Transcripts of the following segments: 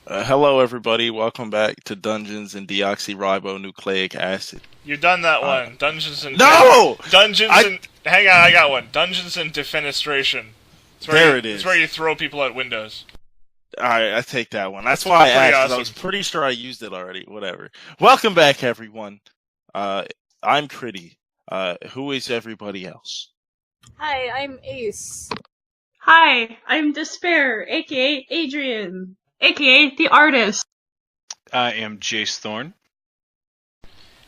Hello, everybody. Welcome back to Dungeons and Deoxyribonucleic Acid. You done that Uh, one. Dungeons and No! Dungeons I- and hang on, I got one. Dungeons and Defenestration. There it is. It's where you throw people out windows. Alright, I take that one. That's why I Pretty asked, 'cause I awesome. was pretty sure I used it already. Whatever. Welcome back, everyone. I'm Critty. Who is everybody else? Hi, I'm Ace. Hi, I'm Despair, aka Adrian, aka the artist. I am Jace Thorne.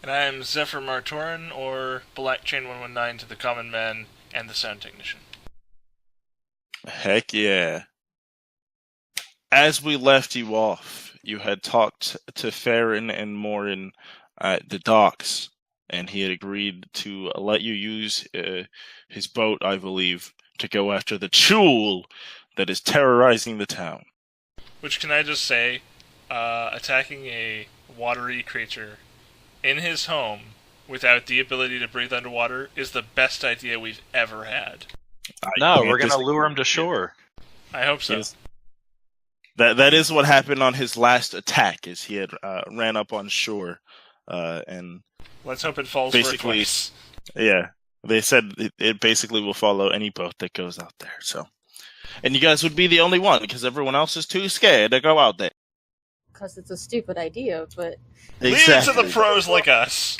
And I am Zephyr Martorin, or Black Chain 119 to the Common Man and the Sound Technician. Heck yeah. As we left you off, you had talked to Farron and Morin at the docks, and he had agreed to let you use his boat, I believe, to go after the Chul that is terrorizing the town. Which, can I just say, attacking a watery creature in his home without the ability to breathe underwater is the best idea we've ever had. No, we're gonna lure him to shore. I hope so. Yes. That is what happened on his last attack, is he had ran up on shore, and Let's hope it falls for it basically, twice. yeah, they said it basically will follow any boat that goes out there. So, and you guys would be the only one because everyone else is too scared to go out there. Because it's a stupid idea, but Leave it to the pros like us.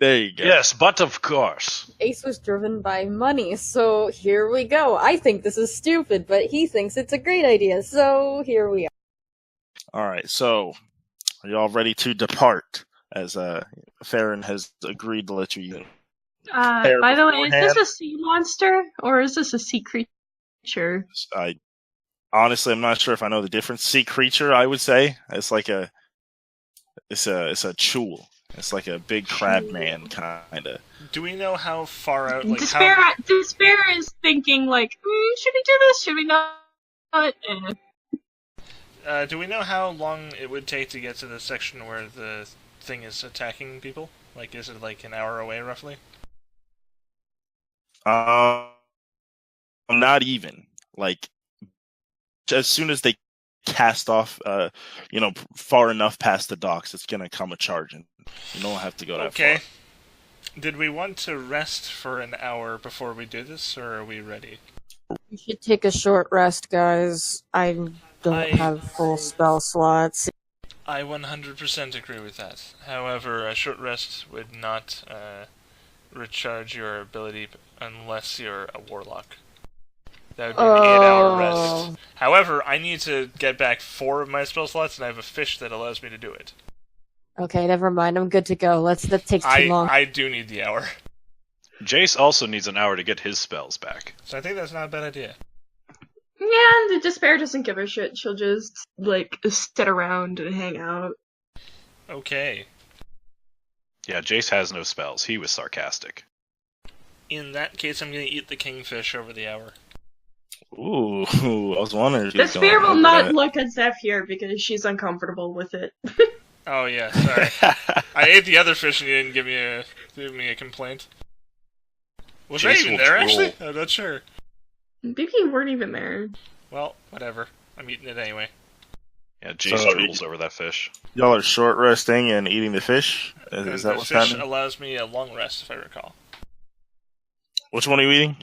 There you go. Yes, but of course. Ace was driven by money, so here we go. I think this is stupid, but he thinks it's a great idea, so here we are. All right, so are you all ready to depart? As Farron has agreed to let you use. By the way, is beforehand. this a sea monster or is this a sea creature? I honestly, I'm not sure if I know the difference. Sea creature, I would say it's like it's a chul. It's like a big crab man kind of. Do we know how far out, Despair is thinking like, should we do this? Should we not? do we know how long it would take to get to the section where the thing is attacking people? Like, is it like an hour away, roughly? Not even. Like, as soon as they cast off, far enough past the docks, it's gonna come a charging. You don't have to go that Okay. far. Did we want to rest for an hour before we do this, or are we ready? We should take a short rest, guys. I don't have full spell slots. I 100% agree with that. However, a short rest would not recharge your ability unless you're a warlock. That would be an 8-hour rest. However, I need to get back 4 of my spell slots, and I have a fish that allows me to do it. Okay, never mind. I'm good to go. That takes too long. I do need the hour. Jace also needs an hour to get his spells back. So I think that's not a bad idea. Yeah, the Despair doesn't give a shit. She'll just like sit around and hang out. Okay. Yeah, Jace has no spells. He was sarcastic. In that case, I'm going to eat the kingfish over the hour. Ooh, I was wondering. If you were Despair going will over not that. look at Zephyr because she's uncomfortable with it. Oh yeah, sorry. I ate the other fish and you didn't give me a complaint. Was I Jace even will there, drool. actually? I'm not sure. Maybe you weren't even there. Well, whatever. I'm eating it anyway. Yeah, Jace So- drools over that fish. Y'all are short resting and eating the fish. Is And that the what's fish happening? allows me a long rest, if I recall. Which one are you eating?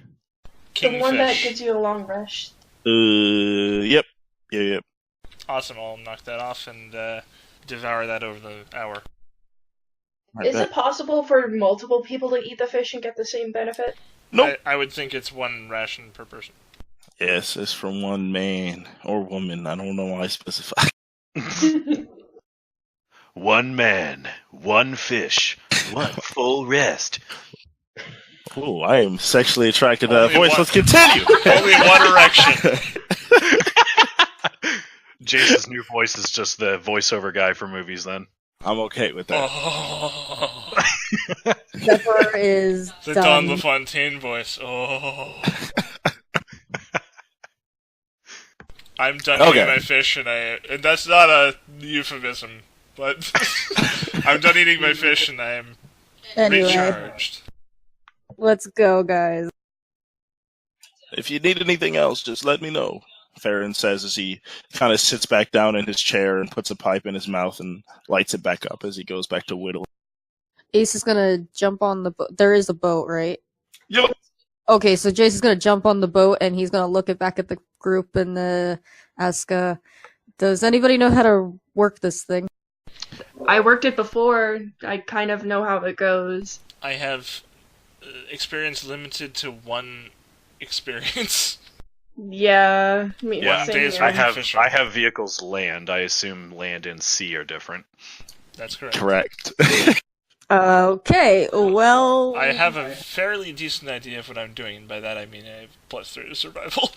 The one that Kingfish. gives you a long rest. Yep. Yep. Awesome, I'll knock that off and devour that over the hour. Is it possible for multiple people to eat the fish and get the same benefit? Nope. I would think it's 1 ration per person. Yes, it's from one man or woman. I don't know why I specify. One man, one fish, one full rest. Ooh, I am sexually attracted to that Only voice. one- Let's continue. Only one erection. Jace's new voice is just the voiceover guy for movies then. I'm okay with that. Oh. Zephyr is The Don done. LaFontaine voice. Oh. I'm done Okay. eating my fish, and that's not a euphemism, but I'm done eating my fish, and I am Anyway, recharged. let's go, guys. If you need anything else, just let me know. Farron says as he kind of sits back down in his chair and puts a pipe in his mouth and lights it back up as he goes back to whittling. Ace is gonna jump on the boat. There is a boat, right? Yep. Okay, so Jace is gonna jump on the boat and he's gonna look back at the group and ask, does anybody know how to work this thing? I worked it before. I kind of know how it goes. I have experience limited to one experience. Yeah. I mean, Yeah, same days here. I have vehicles land. I assume land and sea are different. That's correct. Correct. Okay, well... I have a fairly decent idea of what I'm doing, and by that I mean I have +3 to survival.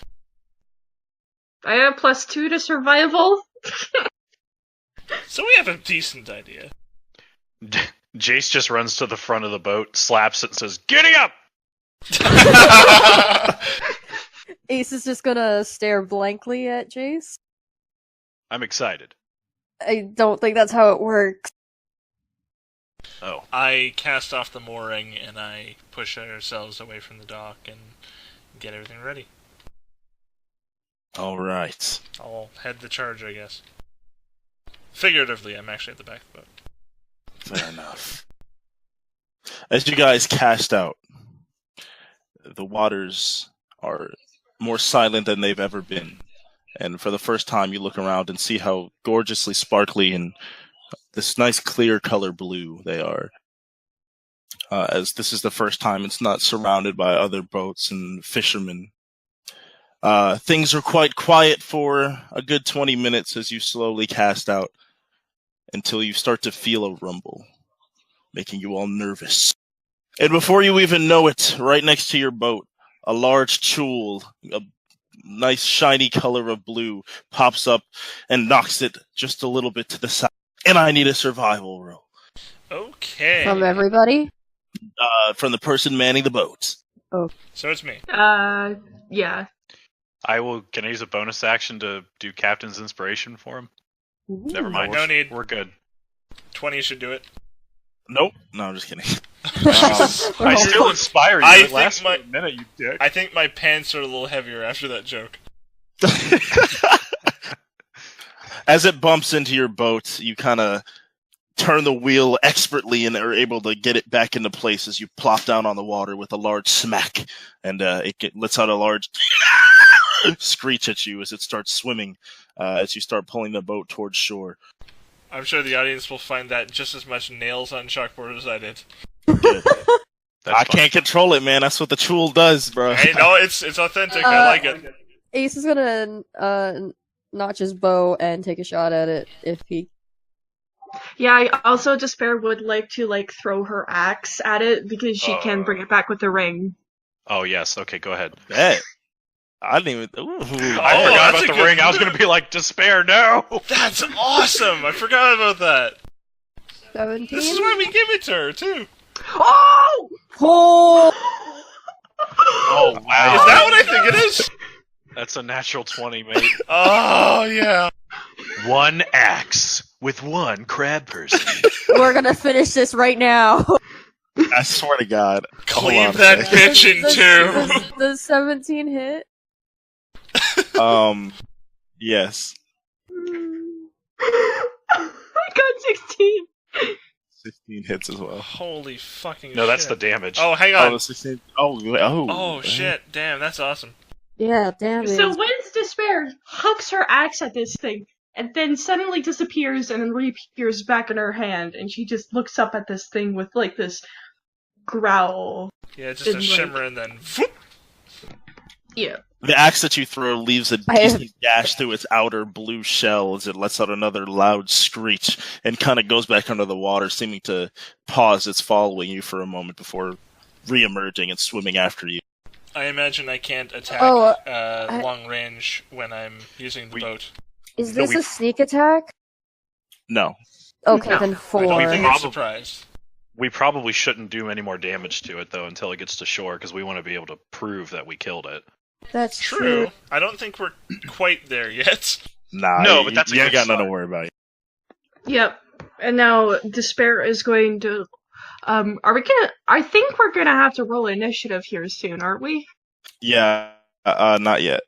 I have +2 to survival. So we have a decent idea. Jace just runs to the front of the boat, slaps it, and says, "Giddy up!" Ace is just gonna stare blankly at Jace. I'm excited. I don't think that's how it works. Oh. I cast off the mooring and I push ourselves away from the dock and get everything ready. All right. I'll head the charge, I guess. Figuratively, I'm actually at the back of the boat. Fair enough. As you guys cast out, the waters are more silent than they've ever been. And for the first time, you look around and see how gorgeously sparkly and this nice clear color blue they are. As this is the first time it's not surrounded by other boats and fishermen. Things are quite quiet for a good 20 minutes as you slowly cast out until you start to feel a rumble, making you all nervous. And before you even know it, right next to your boat, a large chul, a nice shiny color of blue, pops up and knocks it just a little bit to the side. And I need a survival roll. Okay. From everybody? From the person manning the boat. Oh. So it's me. Yeah. Can I use a bonus action to do Captain's Inspiration for him? Never mind. No need. We're good. 20 should do it. Nope. No, I'm just kidding. I still inspire you. I It think lasts my- for a minute, you dick. I think my pants are a little heavier after that joke. As it bumps into your boat, you kind of turn the wheel expertly and are able to get it back into place as you plop down on the water with a large smack. And lets out a large screech at you as it starts swimming as you start pulling the boat towards shore. I'm sure the audience will find that just as much nails on chalkboard as I did. Good. That's I fine. can't control it, man. That's what the chul does, bro. Hey, no, it's authentic. I like it. Ace is gonna notch his bow and take a shot at it if he... Yeah, I also Despair would like to throw her axe at it because she can bring it back with the ring. Oh, yes. Okay, go ahead. Bet. I didn't even... Ooh, I Oh, forgot that's about a the ring. good I was going to be like, Despair, no! That's awesome! I forgot about that. 17? This is why we give it to her, too. Oh! Oh! Oh, wow. Is that what I think it is? That's a natural 20, mate. Oh, yeah. One axe with one crab person. We're gonna finish this right now. I swear to God. Hold Cleave on a that second. bitch in two. The 17 hit? Yes. I got 16. 16 hits as well. Holy fucking No, shit. that's the damage. Oh, hang Oh, on. the 16. Oh. Oh, shit. Damn, that's awesome. Yeah, damn it. So when's Despair hucks her axe at this thing and then suddenly disappears and then reappears back in her hand and she just looks up at this thing with this growl. Yeah, just a Didn't shimmer and then... whoop. Yeah. The axe that you throw leaves a I have- decent gash through its outer blue shell as it lets out another loud screech and kind of goes back under the water, seeming to pause its following you for a moment before re-emerging and swimming after you. I imagine I can't attack long range when I'm using the boat. Is No, this a sneak attack? No. Okay, No. then I 4. don't think I'm Probably- surprised. We probably shouldn't do any more damage to it, though, until it gets to shore, because we want to be able to prove that we killed it. That's True. I don't think we're quite there yet. Nah, No, but that's a you ain't good got nothing start. to worry about. Yep. And now Despair is going to I think we're gonna have to roll initiative here soon, aren't we? Yeah, not yet.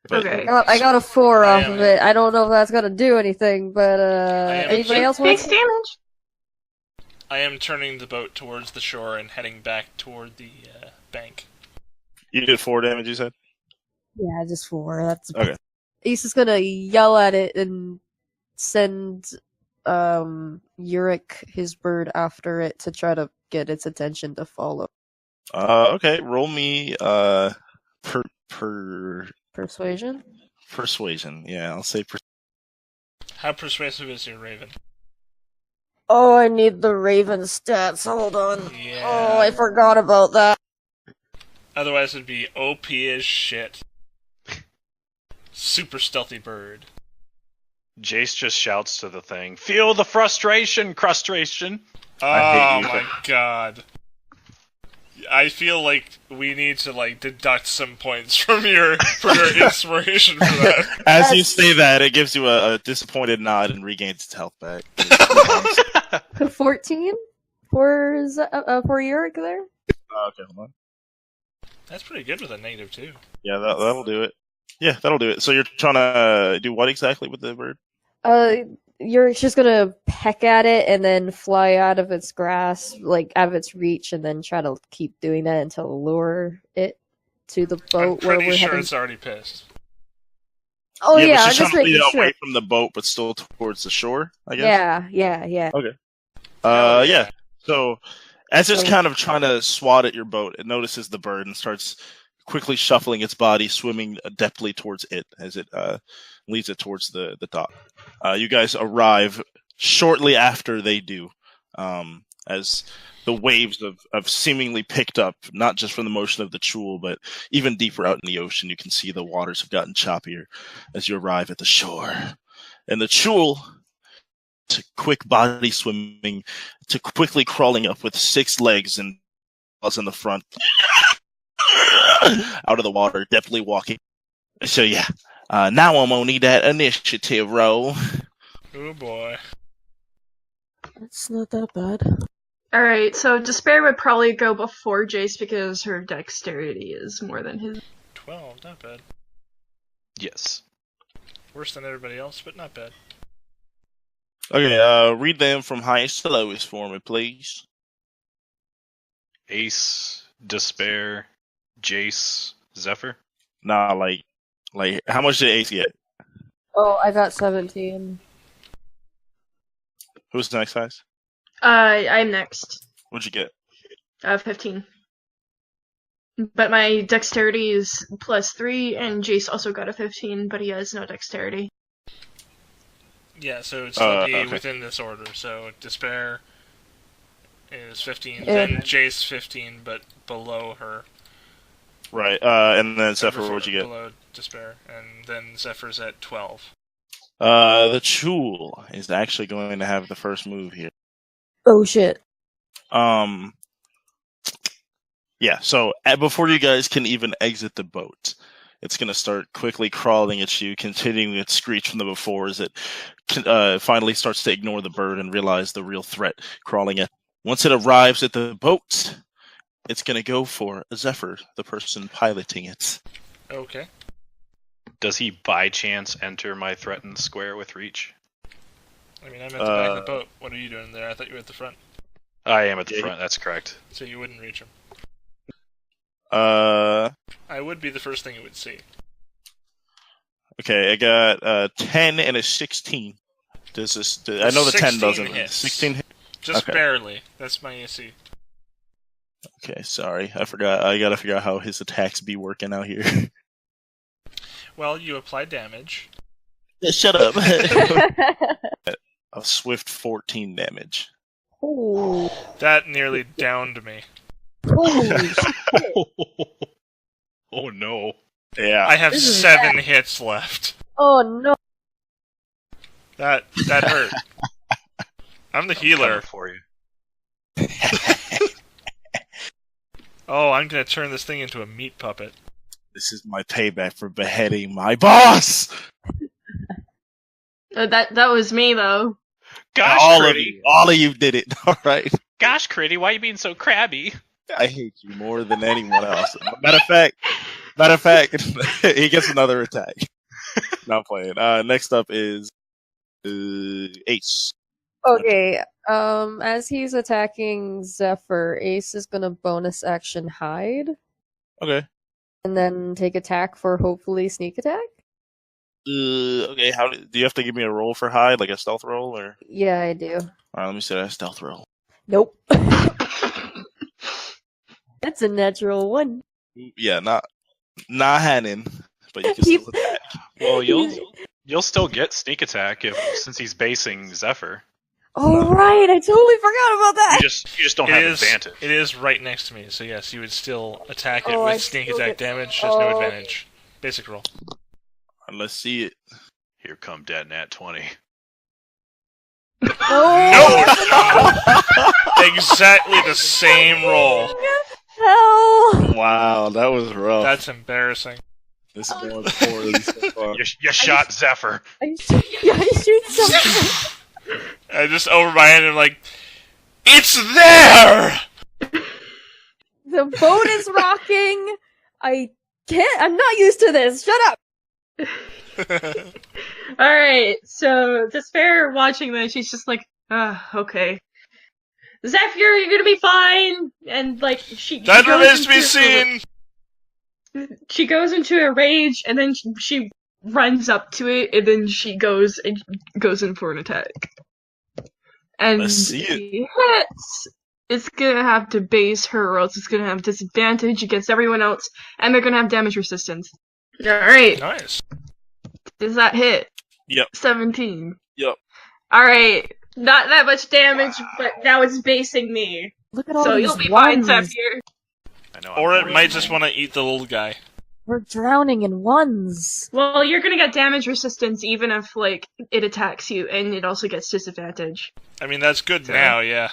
But Okay. I got a 4 I off am- of it. I don't know if that's gonna do anything, but am- anybody else Takes want? damage. I am turning the boat towards the shore and heading back toward the bank. you did 4 damage, you said? Yeah, just 4. That's Okay. Ace is gonna yell at it and send Yurik, his bird, after it to try to get its attention to follow. Okay, roll me Persuasion? persuasion. Yeah, I'll say How persuasive is your raven? Oh, I need the Raven stats. Hold on. Yeah. Oh, I forgot about that. Otherwise, it'd be OP as shit. Super stealthy bird. Jace just shouts to the thing, "Feel the frustration, crustration." I hate Oh you. my god. I feel like we need to deduct some points from your inspiration for that. As you say that, it gives you a disappointed nod and regains its health back. 14 for Yurik there. Okay, hold on. That's pretty good with a -2. Yeah, that'll do it. Yeah, that'll do it. So you're trying to do what exactly with the bird? Yurik's just gonna peck at it and then fly out of its grasp, out of its reach, and then try to keep doing that until lure it to the I'm boat where pretty we're sure heading. it's already pissed. Oh yeah, but I'm she's just trying to making lead it sure. away from the boat, but still towards the shore, I guess? Yeah. Yeah. So, as it's So- kind of trying to swat at your boat, it notices the bird and starts quickly shuffling its body, swimming adeptly towards it as it leads it towards the dock. You guys arrive shortly after they do, as the waves have seemingly picked up, not just from the motion of the Chul, but even deeper out in the ocean. You can see the waters have gotten choppier as you arrive at the shore. And the Chul, to quick body swimming, to quickly crawling up with 6 legs and paws in the front, out of the water, deftly walking. So yeah, now I'm gonna need that initiative roll. Oh boy. It's not that bad. Alright, so Despair would probably go before Jace because her dexterity is more than his. 12, not bad. Yes. Worse than everybody else, but not bad. Okay, read them from highest to lowest for me, please. Ace, Despair, Jace, Zephyr. Nah, like, how much did Ace get? Oh, I got 17. Who's the next highest? I'm next. What'd you get? 15. But my dexterity is +3, and Jace also got a 15, but he has no dexterity. Yeah, so it's still be Okay. within this order. So Despair is 15, Yeah. then Jace 15, but below her. Right, and then Zephyr, Before- what'd you get? Below Despair, and then Zephyr's at 12. The Chul is actually going to have the first move here. Oh shit. Yeah, so before you guys can even exit the boat, it's going to start quickly crawling at you, continuing its screech from the before as it finally starts to ignore the bird and realize the real threat crawling at. Once it arrives at the boat, it's going to go for Zephyr, the person piloting it. Okay. Does he by chance enter my threatened square with reach? I mean, I'm at the back of the boat. What are you doing there? I thought you were at the front. I am at the Yeah. front, that's correct. So you wouldn't reach him. Okay, I would be the first thing you would see. I got 10 and a 16. Does this? I know the 10 16 doesn't. hits. 16 hit. Just Okay. barely. That's my AC. Okay, sorry, I forgot. I gotta figure out how his attacks be working out here. Well, you apply damage. Shut up. A swift 14 damage. Oh, That nearly downed me. holy Oh no. Yeah. I have This is 7 hits left. Oh no. That hurt. I'm the healer. Coming for you. Oh, I'm gonna turn this thing into a meat puppet. This is my payback for beheading my boss. That was me, though. Gosh, all of Critty. you, all of you did it. All right. Gosh, Critty, why are you being so crabby? I hate you more than anyone else. Matter of fact, Matter of fact, he gets another attack. Not playing. Next up is Ace. Okay, as he's attacking Zephyr, Ace is gonna bonus action hide, Okay. and then take attack for hopefully sneak attack? Okay, do you have to give me a roll for hide, like a stealth roll, or? Yeah, I do. Alright, let me see that stealth roll. Nope. That's a natural one. Yeah, not Hannon, but you can still attack. Well, you'll still get sneak attack since he's basing Zephyr. Oh right, I totally forgot about that. You just don't have advantage. It is right next to me, so yes, you would still attack it Oh, with I sneak still attack get- damage. There's no advantage. Basic roll. Let's see it. Here come Dead Nat 20. No! Exactly the same roll. Hell! Wow, that was rough. That's embarrassing. This is going poorly so far. You shot Zephyr. I shoot something. I just over my head and like, it's there! The boat is rocking. I'm not used to this. Shut up. Alright, so Despair watching this, she's just like, okay. Zephyr, you're gonna be fine! And like, she That goes remains to be into- seen! She goes into a rage, and then she runs up to it, and then she goes in for an attack. And Let's see it. if he hits, it's gonna have to base her, or else it's gonna have disadvantage against everyone else, and they're gonna have damage resistance. Alright, Nice. does that hit? Yep. 17. Yep. Alright, not that much damage, but now it's basing me. Look at all So these you'll be fine, ones. Zephyr. I know. Or I'm it might just want to eat the little guy. We're drowning in ones. Well, you're gonna get damage resistance even if, like, it attacks you, and it also gets disadvantage. I mean, that's good So- now, yeah.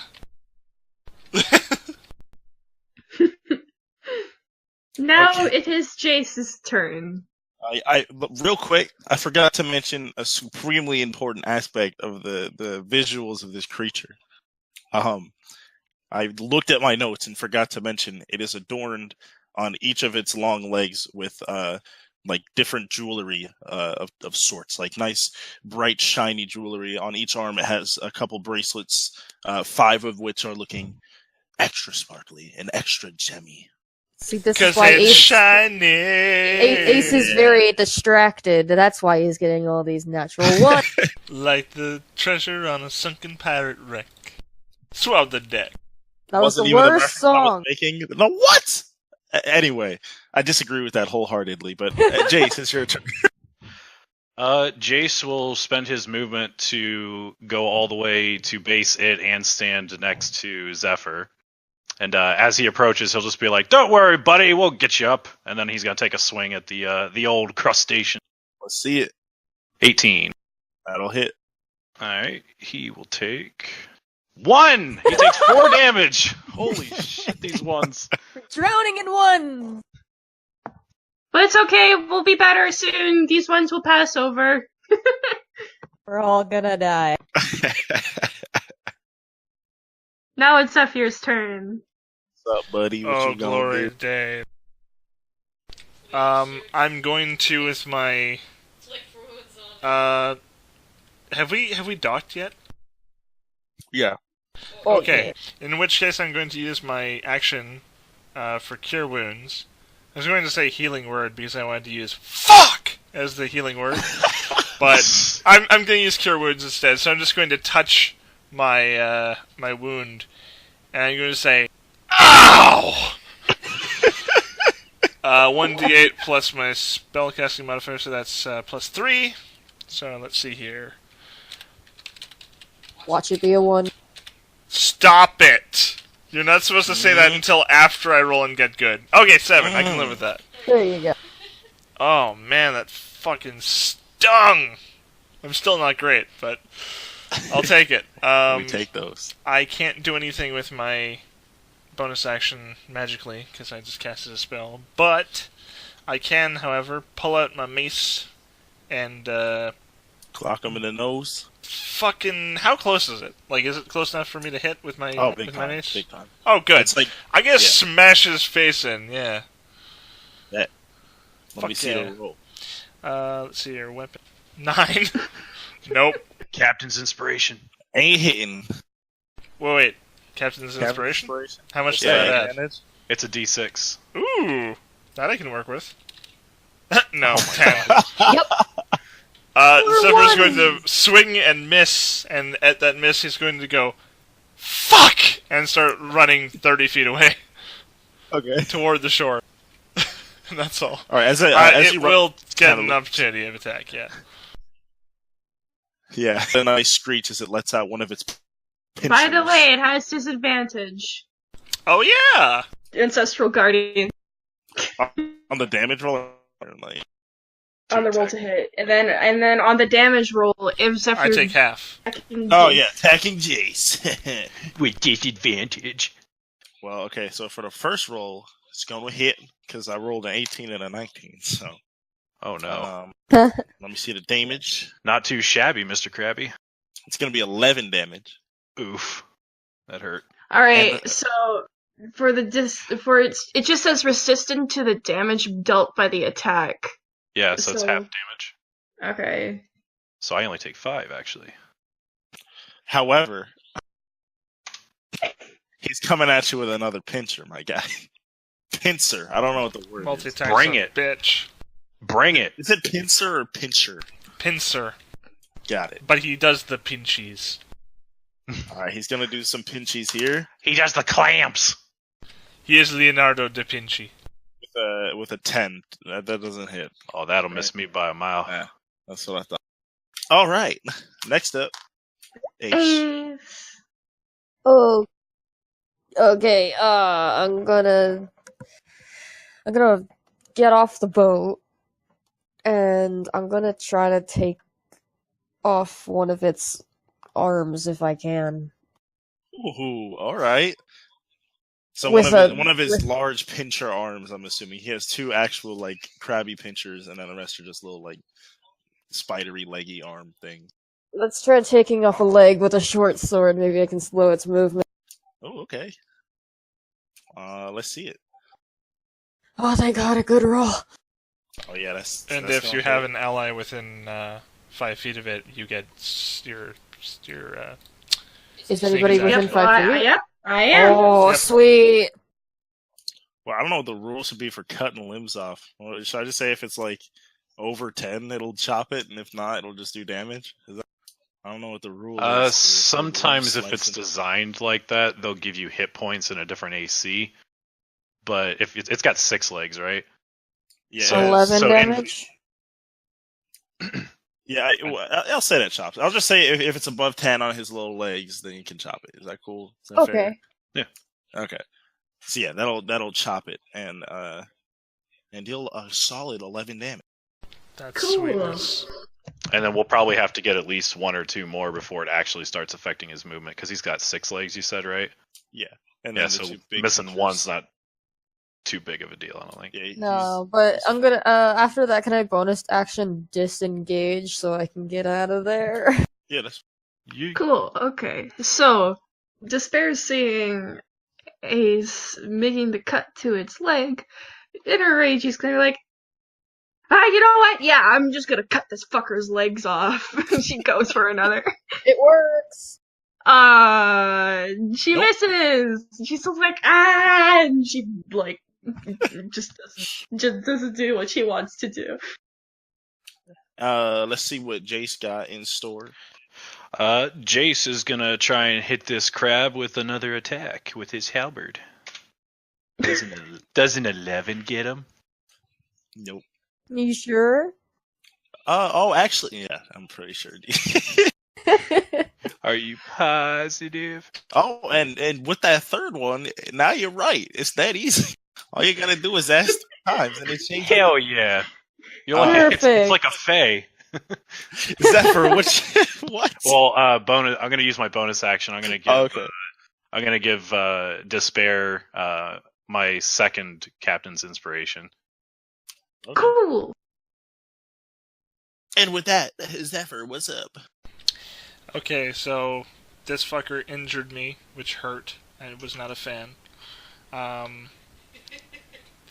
Now Okay. it is Jace's turn. But real quick, I forgot to mention a supremely important aspect of the visuals of this creature. I looked at my notes and forgot to mention it is adorned on each of its long legs with like different jewelry of sorts, like nice bright shiny jewelry. On each arm it has a couple bracelets, 5 of which are looking extra sparkly and extra gemmy. See, this is Because why it's Ace, shiny! Ace is very distracted. That's why he's getting all these natural ones. Like the treasure on a sunken pirate wreck. Swab the deck. That was the Wasn't even worst reference I was song. making. No, what? Anyway, I disagree with that wholeheartedly, but Jace, it's your turn. Jace will spend his movement to go all the way to base it and stand next to Zephyr. And as he approaches, he'll just be like, "Don't worry, buddy, we'll get you up." And then he's gonna take a swing at the old crustacean. Let's see it. 18. That'll hit. All right, he will take 1. He takes 4 damage. Holy shit, these ones. We're drowning in ones. But it's okay, we'll be better soon. These ones will pass over. We're all gonna die. Now it's Zephyr's turn. What's up, buddy? What Oh, you gonna glory do? day. I'm going to with my... Have we docked yet? Yeah. Okay. In which case I'm going to use my action for Cure Wounds. I was going to say healing word because I wanted to use FUCK as the healing word. But I'm going to use Cure Wounds instead, so I'm just going to touch my my wound, and I'm going to say, OW! 1d8 plus my spellcasting modifier, so that's plus 3. So let's see here. Watch it be a one. Stop it! You're not supposed to say that until after I roll and get good. Okay, 7. I can live with that. There you go. Oh man, that fucking stung! I'm still not great, but I'll take it. We take those. I can't do anything with my bonus action magically, because I just casted a spell. But I can, however, pull out my mace and, Clock them in the nose. fucking... How close is it? Like, is it close enough for me to hit with my, Oh, big with my time. mace? Big time. Oh, good. It's like I guess yeah. smash his face in, yeah. Let me see yeah. the roll. Let's see here. Weapon 9. Nope. Captain's inspiration. Ain't hitting. Wait. Captain's inspiration? How much does Yeah, that add? damage. It's a D6. Ooh, that I can work with. No, 10. Yep. Zephyr's going to swing and miss, and at that miss, he's going to go, fuck! And start running 30 feet away Okay. toward the shore. And that's all. All right. As It you will get kinda an look- opportunity of attack, yeah. Yeah. A nice screech as it lets out one of its pinchers. By the way, it has disadvantage. Oh, yeah! Ancestral Guardian on the damage roll. Like, on the roll to hit, and then on the damage roll, if Zephyr. I take half. oh yeah, attacking Jace. With disadvantage. Well, okay. So for the first roll, it's going to hit because I rolled an 18 and a 19. So. Oh no. Let me see the damage. Not too shabby, Mr. Crabby. It's going to be 11 damage. Oof. That hurt. All right, And- so for the it just says resistant to the damage dealt by the attack. Yeah, so it's So- half damage. Okay. So I only take 5, actually. However, he's coming at you with another pincher, my guy. Pincer. I don't know what the word is. Multi-attack. Bring son of it. a Bitch. Bring it. Is it pincer or pincher? Pincer. Got it. But he does the pinchies. All right, he's going to do some pinchies here He does the clamps. He is Leonardo da Vinci. with a 10. That doesn't hit. Oh, that'll miss me by a mile. Yeah, that's what I thought. All right. Next up, H. Oh. Okay. I'm gonna get off the boat, and I'm gonna try to take off one of its arms if I can. Ooh, all right. So With one of his with- large pincher arms, I'm assuming. He has 2 actual like crabby pinchers, and then the rest are just little like spidery leggy arm things. Let's try taking off a leg with a short sword. Maybe I can slow its movement. Oh, okay. Let's see it. Oh, thank God, a good roll. Oh yeah, that's. And that's if gonna you have hit. an ally within 5 feet of it, you get your Is anybody Sneak attack. within Yep, 5 feet? yep, I am. Oh, Yep. sweet. Well, I don't know what the rules should be for cutting limbs off. Well, should I just say if it's like over 10, it'll chop it, and if not, it'll just do damage? I don't know what the rule is. for Sometimes limb if it's slicing. designed like that, they'll give you hit points and a different AC. But if it's got 6 legs, right? Yeah, So- 11 so in- damage? yeah. I'll say that chops. I'll just say if it's above 10 on his little legs, then you can chop it. Is that cool? Is that fair? Okay. Okay. So yeah, that'll chop it and deal a solid 11 damage. That's Cool. sweetness. And then we'll probably have to get at least 1 or 2 more before it actually starts affecting his movement, because he's got 6 legs, you said, right? And Yeah, then the so 2 big missing pinchers. 1's not too big of a deal, I don't think. Yeah, he's- No, but I'm gonna, after that, can I bonus action disengage so I can get out of there? Yeah, that's Cool. Okay. So, Despair's seeing Ace making the cut to its leg. In her rage, she's gonna be like, you know what? Yeah, I'm just gonna cut this fucker's legs off. She goes for another. It works! She Nope. misses. She's still like, and she like just doesn't do what she wants to do. let's see what Jace got in store. Jace is gonna try and hit this crab with another attack with his halberd. Doesn't 11 get him? Nope. You sure? Actually, yeah, I'm pretty sure. Are you positive? Oh, and with that third one, now you're right. It's that easy. All you gotta do is ask 3 times, and it changes. Hell yeah! You're like, it's Perfect. like a fae. Zephyr, what? Well, bonus. I'm gonna use my bonus action. I'm gonna give. Okay. I'm gonna give Despair my second captain's inspiration. Okay. Cool. And with that, Zephyr, what's up? Okay, so this fucker injured me, which hurt. I was not a fan.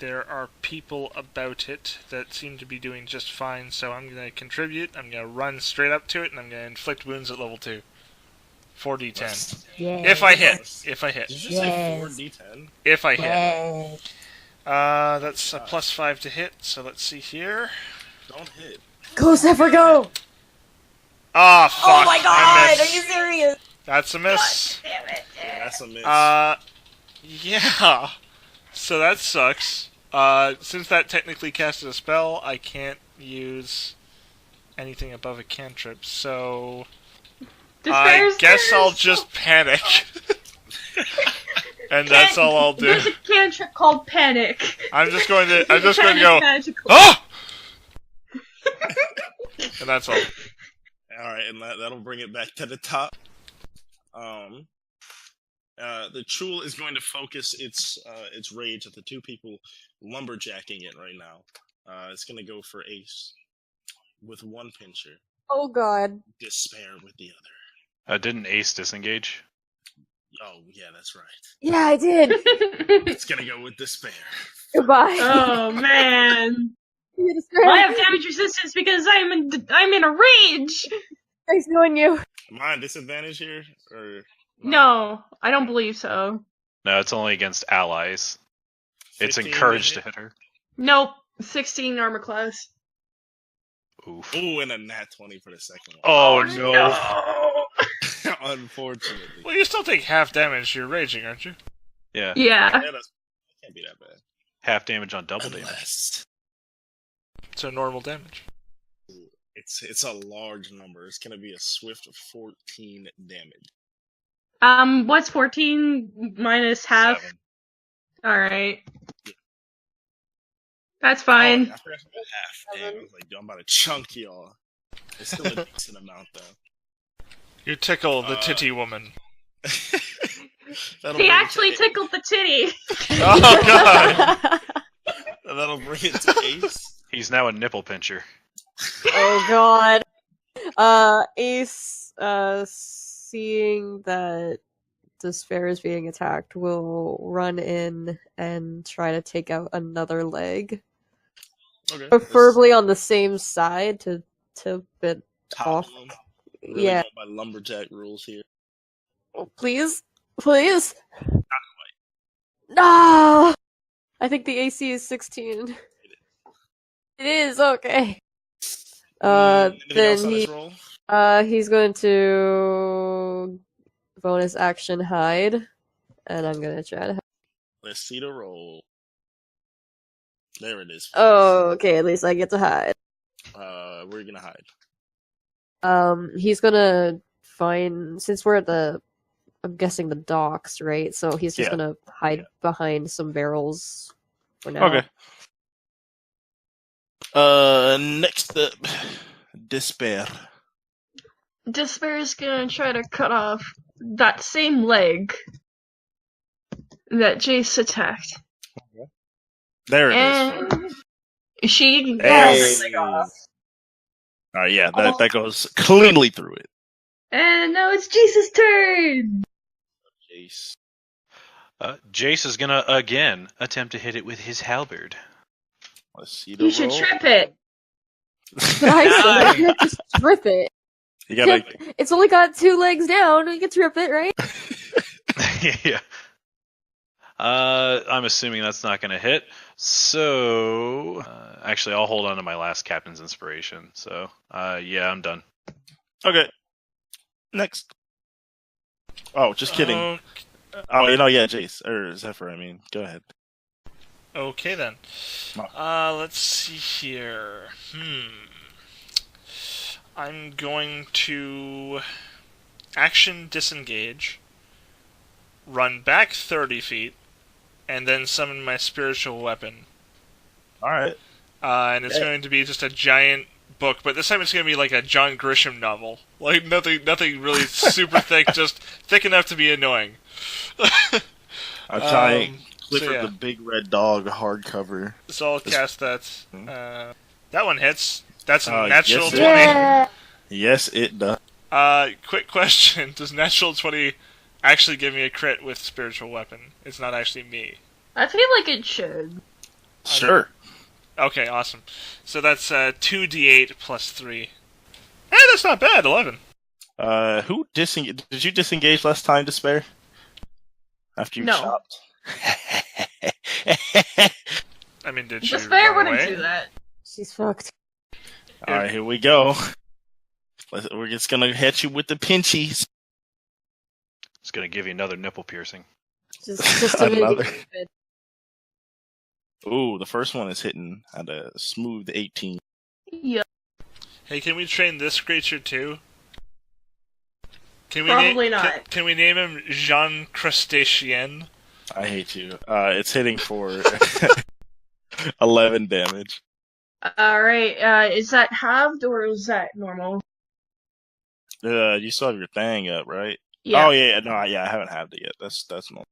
there are people about it that seem to be doing just fine, so I'm going to contribute. I'm going to run straight up to it, and I'm going to inflict wounds at level 2. 4d10. Yeah. If I hit. If I hit. Did you say 4d10? If I hit. Yeah. That's a +5 to hit, so let's see here. Don't hit. Go, Zephyr, go! Ah, fuck. Oh my I god, missed. are you serious? That's a miss. Yeah, that's a miss. Yeah. So that sucks. Since that technically casted a spell, I can't use anything above a cantrip, so I guess I'll just panic. And that's all I'll do. There's a cantrip called Panic. I'm just going to go, Magical. ah! And that's all. Alright, and that'll bring it back to the top. The Chul is going to focus its rage at the two people lumberjacking it right now. It's going to go for Ace with one pincher. Oh god. Despair with the other. Didn't Ace disengage? Oh, yeah, that's right. Yeah, I did. It's going to go with despair. Goodbye. Oh man. I have damage resistance because I'm in a rage. Nice knowing you. Am I on disadvantage here? Or No, I don't believe so. No, it's only against allies. It's 15 encouraged to to hit her. Nope. 16 armor class. Oof. Ooh, and a nat 20 for the second one. Oh, no. Unfortunately. Well, you still take half damage. You're raging, aren't you? Yeah. Yeah. That can't be that bad. Half damage on double damage. Unless So normal damage. it's a large number. It's gonna be a swift 14 damage. What's 14 minus half? 7. Alright. That's fine. Oh, I forgot about half. Damn, I was like, yo, I'm about to chunk y'all. It's still a decent amount though. You tickle the titty woman. That'll He bring it actually to tickled the titty. Oh god! That'll bring it to Ace. He's now a nipple pincher. Oh god. Ace, seeing that Despair is being attacked, will run in and try to take out another leg. Okay. Preferably on the same side to bit Top off. of them. Really Yeah. going by lumberjack rules here. Oh, please? Please? No! I think the AC is 16. It is, okay. Anything else Then on this roll? he's going to bonus action hide, and I'm gonna try to. Let's see the roll. There it is. Oh, okay. At least I get to hide. Where are you gonna hide? He's gonna find, since we're at I'm guessing the docks, right? So he's just Yeah. gonna hide behind some barrels for now. Okay. Next up, Despair. Despair is gonna try to cut off that same leg that Jace attacked. There it is. And she Yes! leg off. Alright, yeah, that goes cleanly through it. And now it's Jace's turn! Jace. Jace is gonna again attempt to hit it with his halberd. Let's see the You should roll. trip it! I can't just trip it. You gotta. It's only got 2 legs down. You can trip it, right? Yeah. I'm assuming that's not gonna hit. So, actually, I'll hold on to my last captain's inspiration. So, yeah, I'm done. Okay. Next. Oh, just kidding. Oh, Oh, yeah, Jace or Zephyr. I mean, go ahead. okay then. Let's see here. I'm going to action disengage, run back 30 feet, and then summon my spiritual weapon. All right. And it's going to be just a giant book, but this time it's going to be like a John Grisham novel. Like nothing really super thick, just thick enough to be annoying. A giant Clifford so yeah. the Big Red Dog hardcover. So I'll cast that. That one hits. That's a natural yes, 20. Yeah. Yes, it does. Quick question. Does natural 20 actually give me a crit with spiritual weapon? It's not actually me. I feel like it should. Sure. Okay, awesome. So that's 2d8 plus 3. Hey, that's not bad. 11. Who did you disengage last time, Despair? After you No. chopped? I mean, did she Despair run wouldn't away? do that. She's fucked. Alright, here we go. We're just gonna hit you with the pinchies. It's gonna give you another nipple piercing. Just to make Another. it stupid. Ooh, the first one is hitting at a smooth 18. Yeah, Hey, can we train this creature too? Can we probably name, not. Can we name him Jean Crustacean? I hate you. It's hitting for 11 damage. Alright, is that halved or is that normal? You still have your thing up, right? Yeah. Oh yeah, no, I haven't had it yet. That's normal.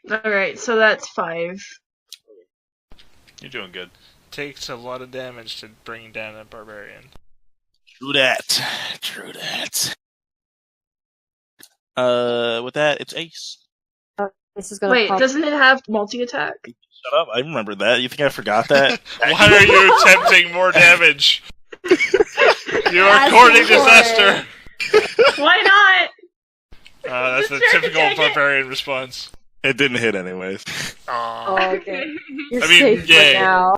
Alright, so that's 5. You're doing good. Takes a lot of damage to bring down a barbarian. True that. True that. With that, it's Ace. This is gonna Wait, pop. doesn't it have multi-attack? Shut up! I remember that. You think I forgot that? Why are you attempting more damage? You are Asking courting for disaster. Why not? That's the Just trying to typical take it. barbarian response. It didn't hit anyways. Aw. Oh, okay. You're I mean, safe yay. for now.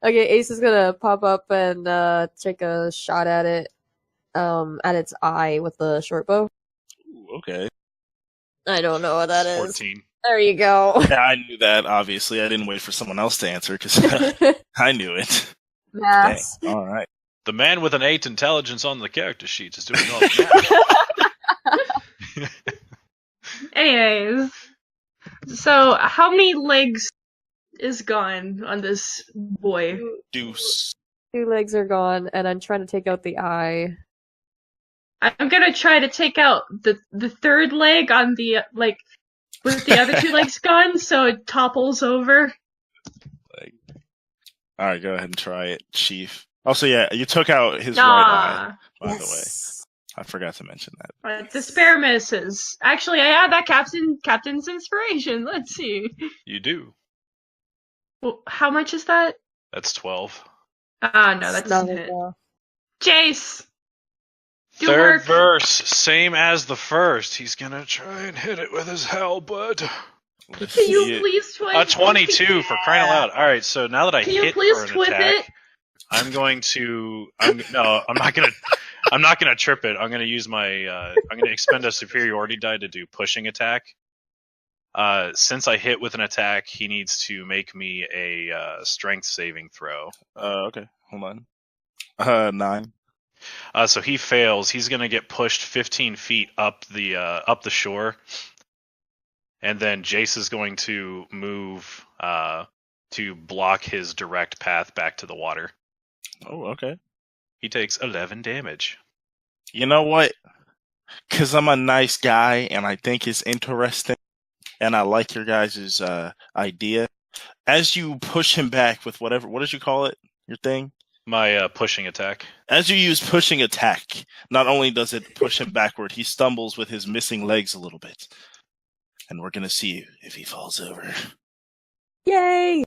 Okay, Ace is gonna pop up and take a shot at it, at its eye with the short bow. Ooh, okay. I don't know what that is. 14. There you go. Yeah, I knew that. Obviously, I didn't wait for someone else to answer because I knew it. Dang. Maths. All right. The man with an 8 intelligence on the character sheet is doing all the math. Anyways, so how many legs is gone on this boy? Deuce. 2 legs are gone, and I'm trying to take out the eye. I'm gonna try to take out the third leg on the with the other 2 legs gone, so it topples over. All right, go ahead and try it, Chief. Also, yeah, you took out his right eye, by the way. Yes. I forgot to mention that. Despair misses. Actually, I had that captain's inspiration. Let's see. You do. Well, how much is that? That's 12. Ah, no, that's Not not as it. well. Jace, do Third work. verse, same as the first. He's gonna try and hit it with his halberd. Let's Can see you it. please twist? A 22 for crying out loud. All right, so now that I Can you hit please for an twist attack, it? I'm going to. I'm not gonna. I'm not gonna trip it. I'm gonna use my. I'm gonna expend a superiority die to do pushing attack. Since I hit with an attack, he needs to make me a strength saving throw. Okay, hold on. 9. So he fails. He's gonna get pushed 15 feet up the shore, and then Jace is going to move to block his direct path back to the water. Oh, okay. He takes 11 damage. You know what? Because I'm a nice guy and I think it's interesting, and I like your guys' idea. As you push him back with whatever, what did you call it? Your thing? My pushing attack. As you use pushing attack, not only does it push him backward, he stumbles with his missing legs a little bit. And we're going to see if he falls over. Yay!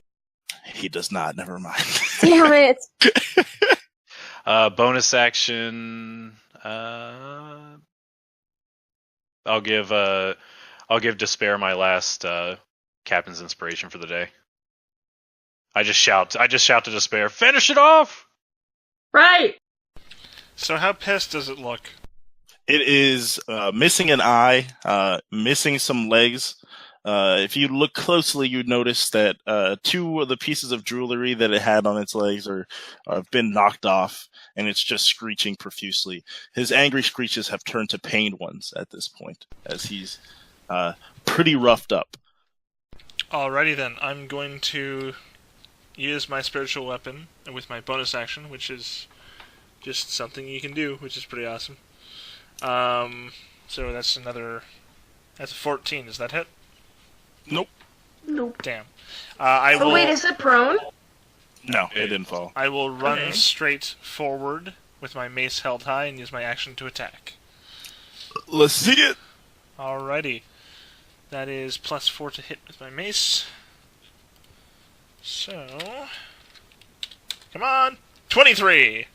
He does not, never mind. Damn it! Bonus action. I'll give Despair my last captain's inspiration for the day. I just shout to Despair, finish it off! Right. So how pissed does it look? It is missing an eye, missing some legs. If you look closely, you'd notice that 2 of the pieces of jewelry that it had on its legs have been knocked off, and it's just screeching profusely. His angry screeches have turned to pained ones at this point, as he's pretty roughed up. Alrighty then, I'm going to use my spiritual weapon with my bonus action, which is just something you can do, which is pretty awesome. So that's a 14. Does that hit? Nope. Nope. Damn. I will. Oh wait, is it prone? No, it didn't fall. I will run Okay. straight forward with my mace held high and use my action to attack. Let's see it. Alrighty. That is +4 to hit with my mace. So, come on, 23.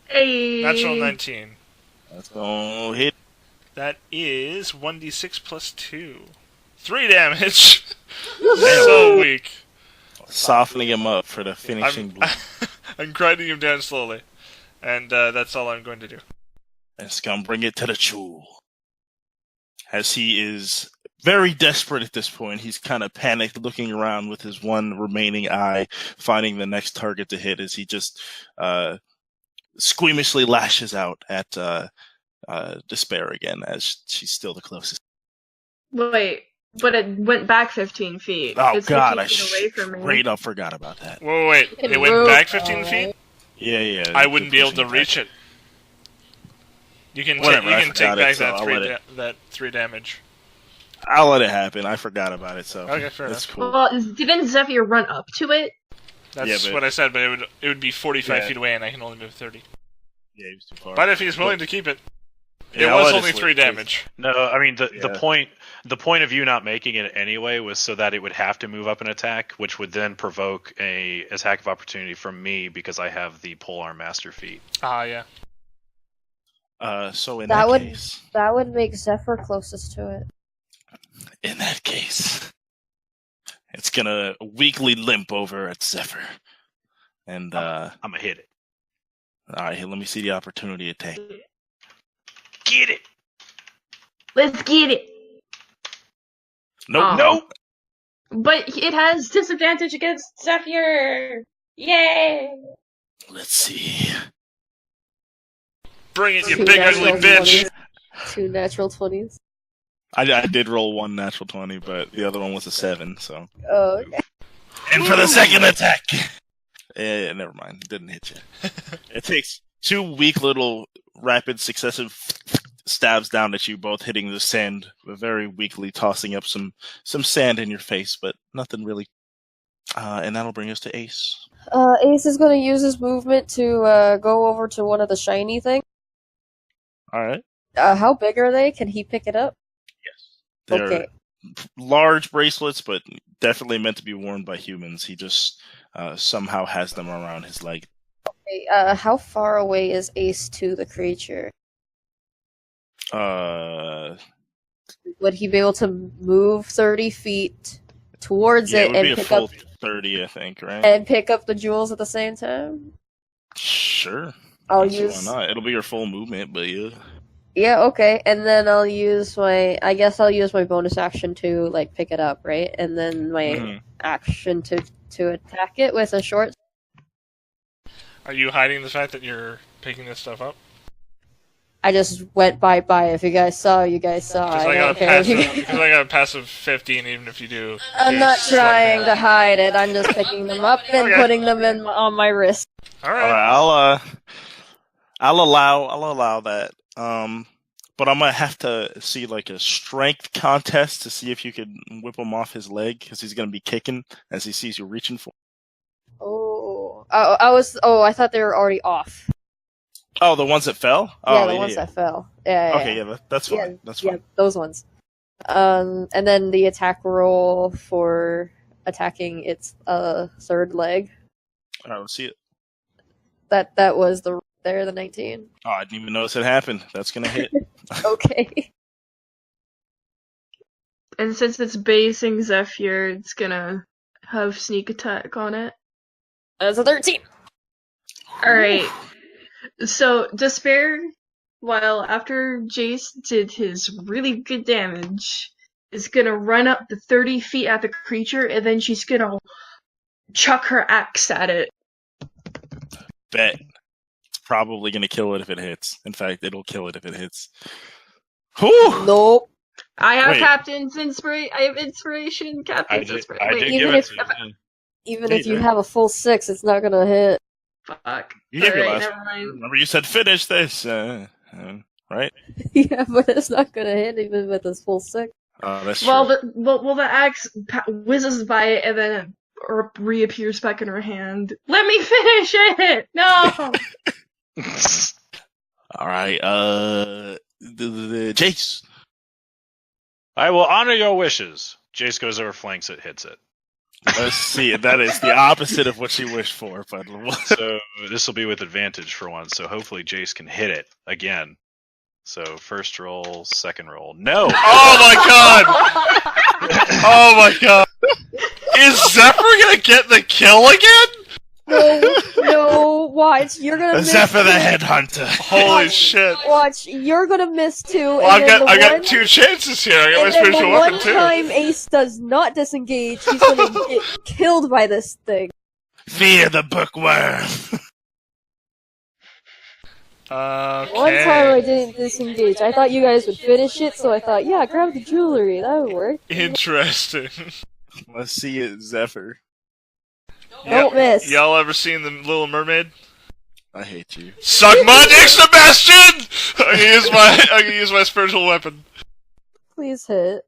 Hey. Natural 19. That's gonna hit. That is 1d6 plus 2. 3 damage. So weak. Softening him up for the finishing blow. I'm grinding him down slowly. And that's all I'm going to do. It's gonna bring it to the Chul. As he is very desperate at this point, he's kind of panicked, looking around with his one remaining eye, finding the next target to hit as he just squeamishly lashes out at Despair again, as she's still the closest. Wait, but it went back 15 feet. Oh it's god, 15 feet away from me. straight up forgot about that. Whoa, wait. It went back 15 feet? Yeah. I wouldn't be able to reach it. You can Whatever, I take forgot back it, so that 3 damage. I'll let it happen. I forgot about it, so Okay, fair that's enough. cool. Well, didn't Zephyr run up to it? That's Yeah, but- what I said, but it would be 45 Yeah. feet away, and I can only move 30. Yeah, he was too far. But if he's willing to keep it, Yeah, it I'll was let it only slip, 3 please. damage. No, I mean the Yeah. point of you not making it anyway was so that it would have to move up and attack, which would then provoke a attack of opportunity from me because I have the polearm master feat. Ah, yeah. So in That that would- case, That would make Zephyr closest to it. it's gonna weakly limp over at Zephyr. And I'm gonna hit it. alright, let me see the opportunity attack. Get it. Let's get it. Nope, Oh. nope. But it has disadvantage against Zephyr. Yay! Let's see. Bring it, you Two big ugly natural bitch! 20s. 2 natural 20s. I did roll one natural 20, but the other one was a 7, so. Oh, okay. And for the second attack! Yeah, never mind. Didn't hit you. It takes 2 weak little rapid successive stabs down at you, both hitting the sand, very weakly tossing up some sand in your face, but nothing really. And that'll bring us to Ace. Ace is going to use his movement to go over to one of the shiny things. Alright. How big are they? Can he pick it up? They're Okay. large bracelets, but definitely meant to be worn by humans. He just somehow has them around his leg. Okay, how far away is Ace to the creature? Would he be able to move 30 feet towards Yeah, it it would be and a pick full up 30, I think, right? and pick up the jewels at the same time? Sure. I'll See, use. why not? It'll be your full movement, but yeah. Yeah, okay, and then I'll use my. I guess I'll use my bonus action to like pick it up, right? And then my Mhm. action to attack it with a short. Are you hiding the fact that you're picking this stuff up? I just went by. If you guys saw, you guys saw. Because I got a passive 15, even if you do. I'm do not sleight of trying hand. to hide it. I'm just picking them up and Okay. putting them in on my wrist. All All right. right, I'll allow that. But I'm gonna have to see like a strength contest to see if you could whip him off his leg because he's gonna be kicking as he sees you reaching for. Oh, I thought they were already off. Oh, the ones that fell. Yeah, Oh, the ones that fell. Yeah. Okay, yeah, that's fine. Yeah, That's yeah, fine. those ones. And then the attack roll for attacking its third leg. All right, let's see it. That was the 19. Oh, I didn't even notice it happened. That's gonna hit. Okay. And since it's basing Zephyr, it's gonna have sneak attack on it. That's a 13. Alright. So, Despair, while after Jace did his really good damage, is gonna run up the 30 feet at the creature, and then she's gonna chuck her axe at it. Bet. It's probably gonna kill it if it hits. In fact, it'll kill it if it hits. Whew! Nope. I have Wait. Captain's inspiration. I have inspiration. Captain's inspiration. I Wait, did even give it if- to you. yeah. Even Hey, if you there. have a full 6, it's not gonna hit. fuck. You gave your Alright, last. never mind. Remember, you said finish this. Right? Yeah, but it's not gonna hit even with his full 6. Oh, that's Well, true. the axe whizzes by it and then reappears back in her hand. Let me finish it! No! All right. The Jace. I will honor your wishes. Jace goes over, flanks it, hits it. Let's see. That is the opposite of what you wished for, but So this will be with advantage for once. So hopefully Jace can hit it again. So first roll, second roll. No. Oh my god! Oh my god! Is Zephyr gonna get the kill again? No, watch. You're gonna miss. Zephyr the too. headhunter. Holy shit! Watch, you're gonna miss too. Well, I got 2 chances here. I got my And then spiritual the weapon one too. time Ace does not disengage, he's gonna get killed by this thing. Fear the bookworm. One time I Okay. didn't disengage. I thought you guys would finish it, so I thought, yeah, grab the jewelry. That would work. Interesting. Let's see it, Zephyr. Don't miss. Y'all ever seen the Little Mermaid? I hate you. Suck my dick, Sebastian! I can use my spiritual weapon. Please hit.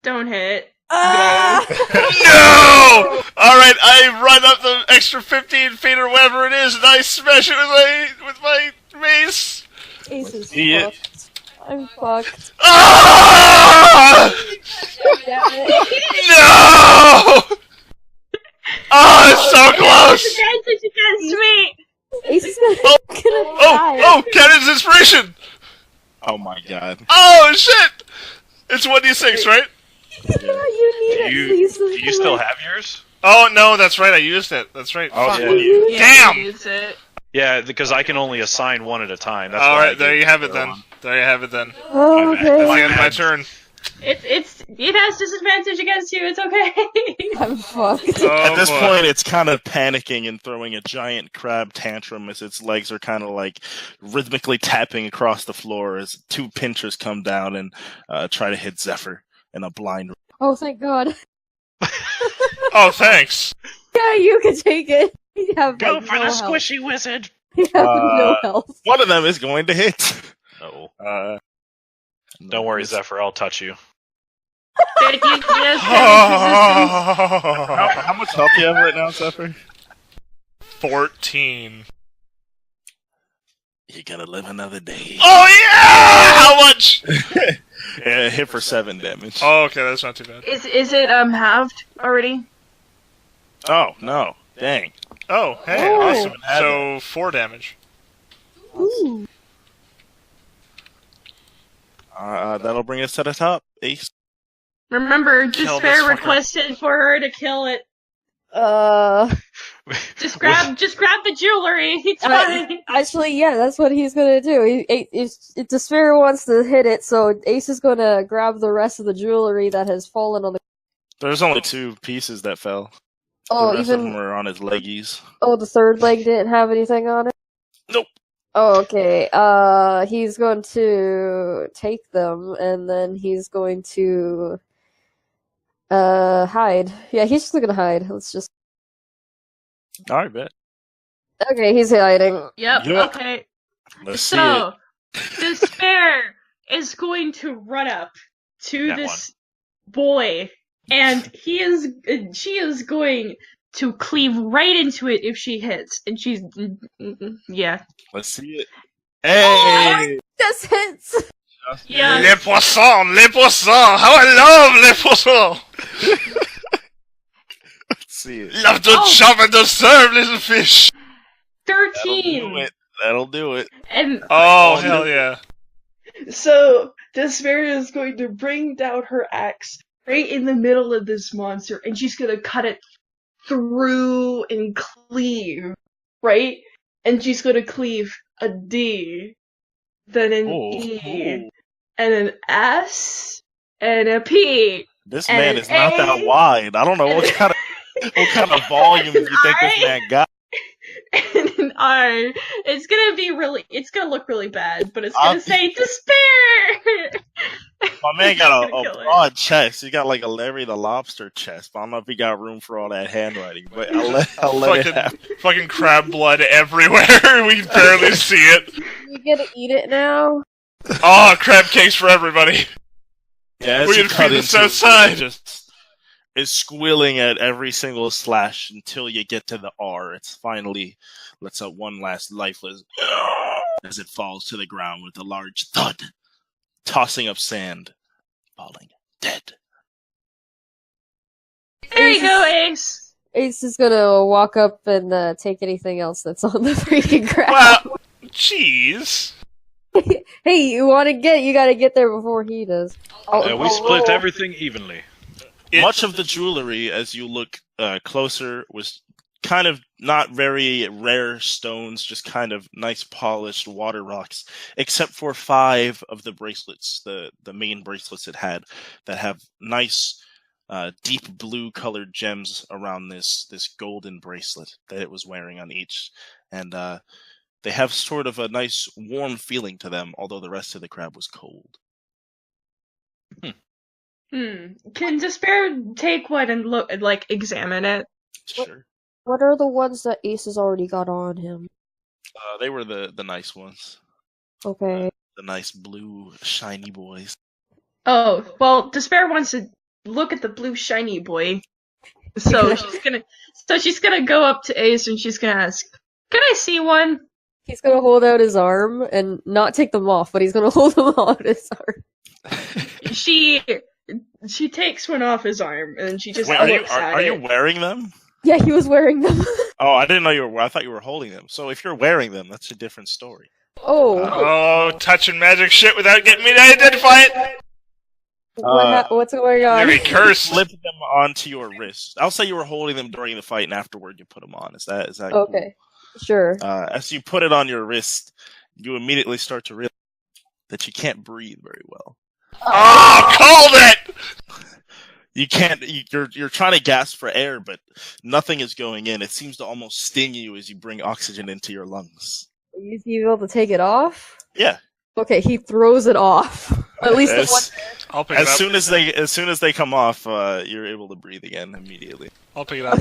Don't hit. Ah! No! Alright, I run up the extra 15 feet or whatever it is, and I smash it with my mace. Ace is Yeah. fucked. I'm fucked. Ah! Damn it. No! Oh, it's so close! Advantage against me! Ace is gonna die. Oh, Cannon's inspiration! Oh my god. Oh, shit! It's 1d6, right? Yeah, you need it, please. Do you still have yours? Oh, no, that's right, I used it. That's right. Oh, Fuck. yeah. Yeah, Damn! Use it. Yeah, because I can only assign one at a time. That's why I Alright, there gave you have the it other then. one. There you have it then. Oh, That's the okay. end of my turn. It has disadvantage against you. It's okay. I'm fucked. Oh, At this boy. point, it's kind of panicking and throwing a giant crab tantrum as its legs are kind of like rhythmically tapping across the floor as 2 pinchers come down and try to hit Zephyr in a blind. Oh, thank God. Oh, thanks. Yeah, you can take it. You have Go like, for no the health. squishy wizard. You have no Uh, health. One of them is going to hit. No. Don't Don't worry, Zephyr. I'll touch you. How much health do you have right now, Zephyr? 14. You're gonna live another day. Oh, yeah! How much? Yeah, hit for 7 damage. Oh, okay, that's not too bad. Is it halved already? Oh, no. Dang. Oh, hey, Oh. awesome. So, 4 damage. Ooh. That'll bring us to the top. Ace. Remember, Kill Despair this fucker. requested for her to kill it. Just grab the jewelry. It's fine. Actually, yeah, that's what he's gonna do. Despair wants to hit it, so Ace is gonna grab the rest of the jewelry that has fallen on the. There's only 2 pieces that fell. Oh, The rest of them even are on his leggies. the third leg didn't have anything on it. Nope. Oh, okay. He's going to take them, and then he's going to hide. Yeah, he's just gonna hide. Let's just. Alright, bet. Okay, he's hiding. Yep. Yeah. Okay. Let's see it. So, Despair is going to run up to That this boy, and she is going to cleave right into it if she hits, and she's yeah. Let's see it. Hey! This hits. Yeah. Les poissons! Les poissons! How I love les poissons! Let's see it. Love to Oh. chop and to serve, little fish! That'll do 13. it. That'll do it. And Oh, hell yeah. so Despair is going to bring down her axe right in the middle of this monster, and she's gonna cut it through and cleave, right? And she's gonna cleave a D, then an Oh, E, oh. and an S, and a P. This And man an is not that A. wide. I don't know what kind of volume you think this man got. And an R. It's gonna look really bad, but it's gonna say despair! My man got It's gonna a kill it. broad chest. He got like a Larry the Lobster chest. But I don't know if he got room for all that handwriting. But I'll let it happen. Fucking crab blood everywhere. We can barely see it. You gonna eat it now? Oh, crab cakes for everybody. Yeah, as We're you gonna cut feed this into it, outside. it just is squealing at every single slash until you get to the R. It's finally lets out one last lifeless as it falls to the ground with a large thud, tossing up sand, falling dead. There you go, Ace. Ace is gonna walk up and take anything else that's on the freaking crab. Well, jeez. Hey, you gotta get there before he does. We split everything evenly. Much of the jewelry, as you look closer, was kind of not very rare stones, just kind of nice polished water rocks, except for 5 of the bracelets, the main bracelets it had, that have nice deep blue colored gems around this golden bracelet that it was wearing on each. And they have sort of a nice warm feeling to them, although the rest of the crab was cold. Can Despair take one and look, like, examine it? Sure. What are the ones that Ace has already got on him? They were the nice ones. Okay. The nice blue shiny boys. Oh, well, Despair wants to look at the blue shiny boy. So she's gonna go up to Ace and she's gonna ask, "Can I see one?" He's gonna hold out his arm and not take them off, but he's gonna hold them out his arm. She takes one off his arm and she just Wait, looks at are it. you wearing them? Yeah, he was wearing them. Oh, I didn't know you were. I thought you were holding them. So if you're wearing them, that's a different story. Oh. Oh, touching magic shit without getting me to identify it. What's going on? Very cursed. Slip them onto your wrist. I'll say you were holding them during the fight, and afterward you put them on. Is that Okay, sure. Cool? As you put it on your wrist, you immediately start to realize that you can't breathe very well. Oh, called it! You can't. You're trying to gasp for air, but nothing is going in. It seems to almost sting you as you bring oxygen into your lungs. Are you able to take it off? Yeah. Okay, he throws it off. At least the one. I'll pick it up. As soon as they come off, you're able to breathe again immediately. I'll pick it up.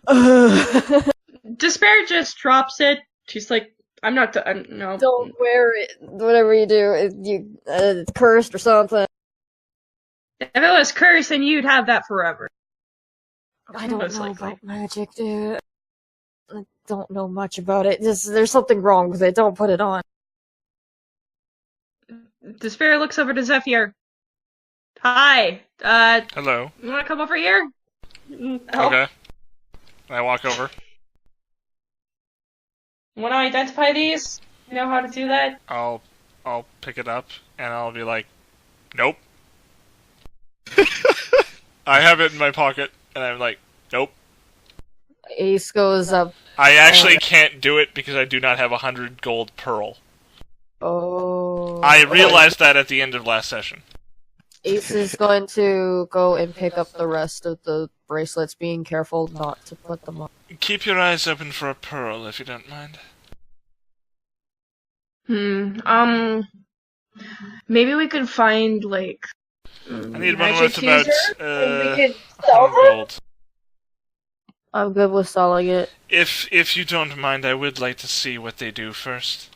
Okay. Despair just drops it. She's like, "I'm not. No. Don't wear it. Whatever you do, it's cursed or something. If it was cursed, then you'd have that forever." I don't Most know likely. about magic, dude. I don't know much about it. There's something wrong with it. Don't put it on. Despair looks over to Zephyr. "Hi. Hello. You want to come over here? Help? Okay. I walk over. Want to identify these? You know how to do that?" I'll pick it up and I'll be like, nope. I have it in my pocket and I'm like, nope. Ace goes up. I actually can't do it because I do not have 100 gold pearl. Oh. I realized that at the end of last session. Ace is going to go and pick up the rest of the bracelets, being careful not to put them on. Keep your eyes open for a pearl if you don't mind. Maybe we could find, like, I need one magic worth about user, and we could 100 sell them? gold. I'm good with selling it. If you don't mind, I would like to see what they do first.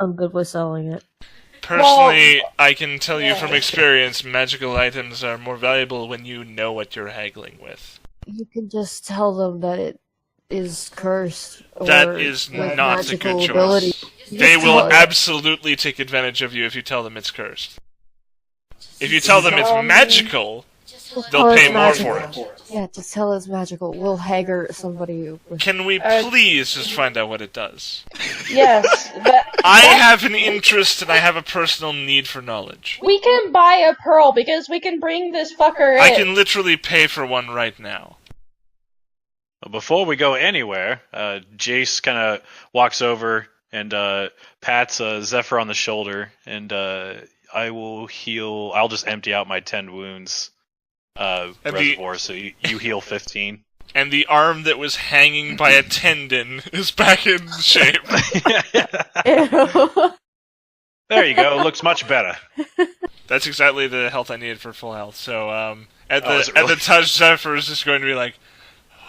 I'm good with selling it. Personally, I can tell you from experience, magical items are more valuable when you know what you're haggling with. You can just tell them that it is cursed. That or is with not a magical good ability. choice. You They just will tell it. absolutely take advantage of you if you tell them it's cursed. If you tell them it's magical, Just they'll tell pay it's more for magical. it. Yeah, just tell it's magical. We'll hagger somebody with. Can we please just find out what it does? Yes, I have an interest and I have a personal need for knowledge. we can buy a pearl because we can bring this fucker in. I can literally pay for one right now. Before we go anywhere, Jace kind of walks over and pats Zephyr on the shoulder, and I will heal. I'll just empty out my 10 wounds reservoir, so you heal 15. And the arm that was hanging by a tendon is back in shape. Ew. There you go. Looks much better. That's exactly the health I needed for full health. So at Oh, is the it really? at the touch, Zephyr is just going to be like,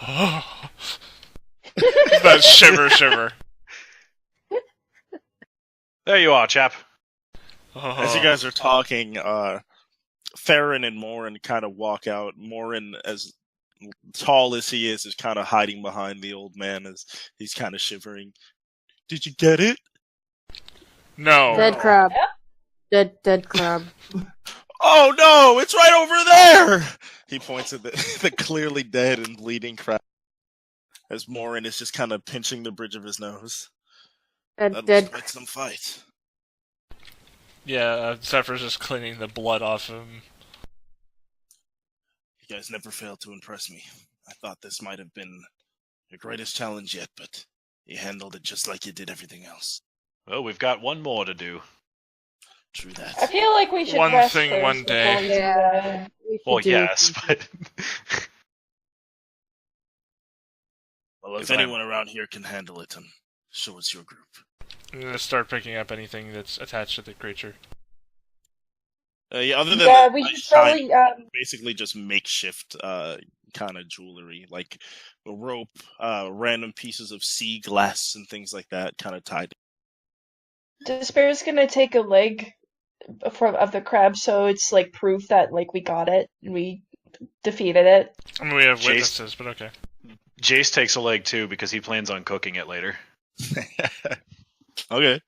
oh. That shiver. There you are, chap. Oh. As you guys are talking, Farron and Morin kind of walk out. Morin, as tall as he is kind of hiding behind the old man as he's kind of shivering. Did you get it? No. Dead crab. Dead crab. Oh no, it's right over there! He points at the clearly dead and bleeding crab as Morin is just kind of pinching the bridge of his nose. And That was dead. quite some fight. Yeah, Zephyr's just cleaning the blood off him. You guys never failed to impress me. I thought this might have been your greatest challenge yet, but you handled it just like you did everything else. Well, we've got one more to do. True I that. feel like we should One rest thing, first one day. before we do that. We should Well, do- yes, but Well, if Good time. anyone around here can handle it, show us your group. I'm gonna start picking up anything that's attached to the creature. Yeah, other than Yeah, that, we I should shine- probably basically just makeshift kind of jewelry, like a rope, random pieces of sea glass and things like that, kind of tied. Despair's gonna take a leg of the crab, so it's like proof that like we got it, we defeated it. I mean, we have Jace- witnesses, but okay. Jace takes a leg too because he plans on cooking it later. Okay.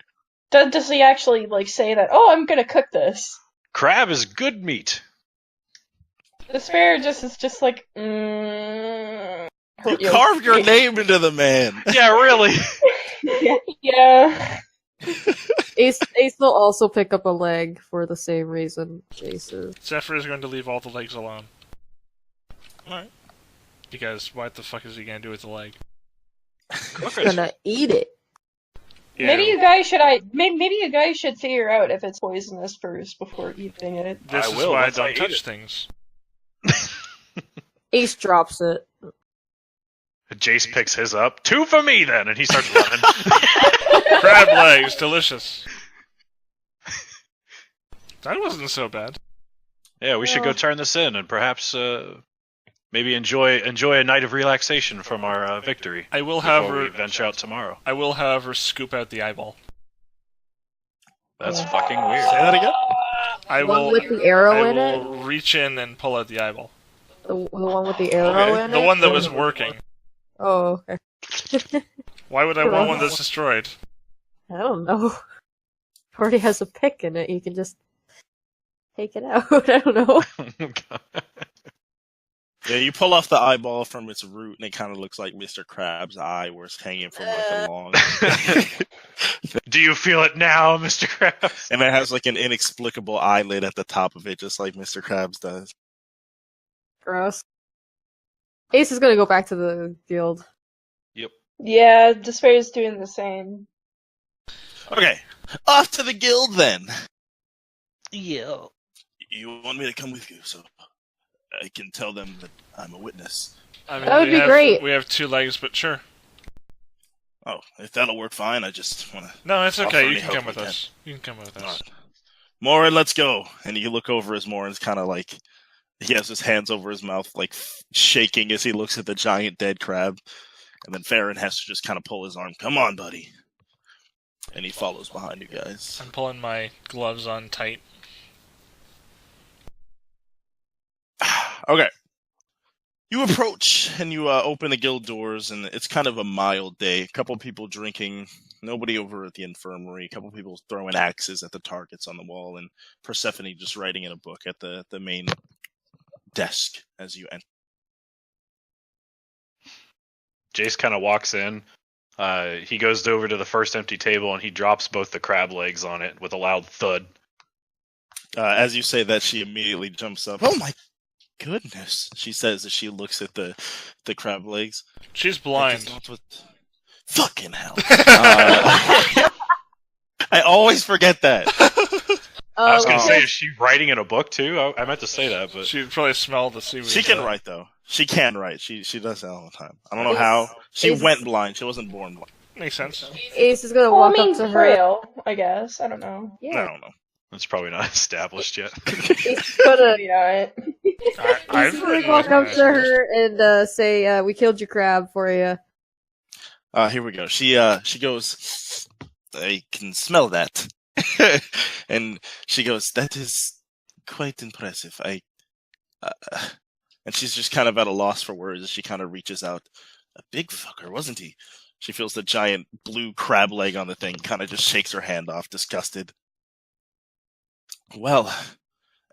Does he actually like say that? Oh, I'm gonna cook this. Crab is good meat. Despair is just like. You carved your name into the man. Yeah, really. Yeah. Ace will also pick up a leg for the same reason Jace is. Zephyr is going to leave all the legs alone. Alright. Because what the fuck is he gonna do with the leg? He's gonna eat it. Yeah, Maybe you guys should figure out if it's poisonous first before eating it. this I is will why I once I don't eat touch it. things. Ace drops it. Jace picks his up. 2 for me then, and he starts running. Crab legs, delicious. That wasn't so bad. Yeah, we should go turn this in and perhaps maybe enjoy a night of relaxation from our victory. I will, Before we however, venture out tomorrow. scoop out the eyeball. That's fucking weird. Say that again? I One will. with the arrow I in it? will reach in and pull out the eyeball. The one with the arrow Okay. in it? The one that was working. Oh, okay. Why would I want one that's destroyed? I don't know. Already has a pick in it. You can just take it out. I don't know. Yeah, you pull off the eyeball from its root, and it kind of looks like Mr. Crab's eye, where it's hanging from like a long. Do you feel it now, Mr. Krabs? And it has like an inexplicable eyelid at the top of it, just like Mr. Krabs does. Gross. Ace is gonna go back to the guild. Yeah, Despair's doing the same. Okay, off to the guild then. Yeah. You want me to come with you, so I can tell them that I'm a witness. I mean, That would we be have, great. We have 2 legs, but sure. Oh, if that'll work fine, I just want to. No, it's Offer okay. any You can help come with I can. us. You can come with us. Alright. Morin, let's go. And you look over as Morin's kind of like, he has his hands over his mouth, like shaking as he looks at the giant dead crab. And then Farron has to just kind of pull his arm. Come on, buddy. And he follows behind you guys. I'm pulling my gloves on tight. Okay. You approach and you open the guild doors, and it's kind of a mild day. A couple people drinking, nobody over at the infirmary. A couple people throwing axes at the targets on the wall, and Persephone just writing in a book at the main desk as you enter. Jace kind of walks in. He goes over to the first empty table and he drops both the crab legs on it with a loud thud. As you say that, she immediately jumps up. Oh my goodness, she says as she looks at the crab legs. She's That blind. is not what... Fucking hell. I always forget that. I was going to Oh, say, is she writing in a book too? I meant to say that, but She'd probably smell the seaweed. She can write, though. She can write. She does that all the time. I don't know how. She Is- went blind. She wasn't born blind. Makes sense. Ace is gonna Well, I walk mean, up to her. Braille, I guess. I don't know. I Yeah. don't know. it's probably not established yet. Ace is gonna, Yeah. I've Ace is gonna written walk with up my to her and say, "We killed your crab for you." Here we go. She goes, I can smell that. And she goes, that is quite impressive. And she's just kind of at a loss for words as she kind of reaches out. A big fucker, wasn't he? She feels the giant blue crab leg on the thing, kind of just shakes her hand off, disgusted. Well,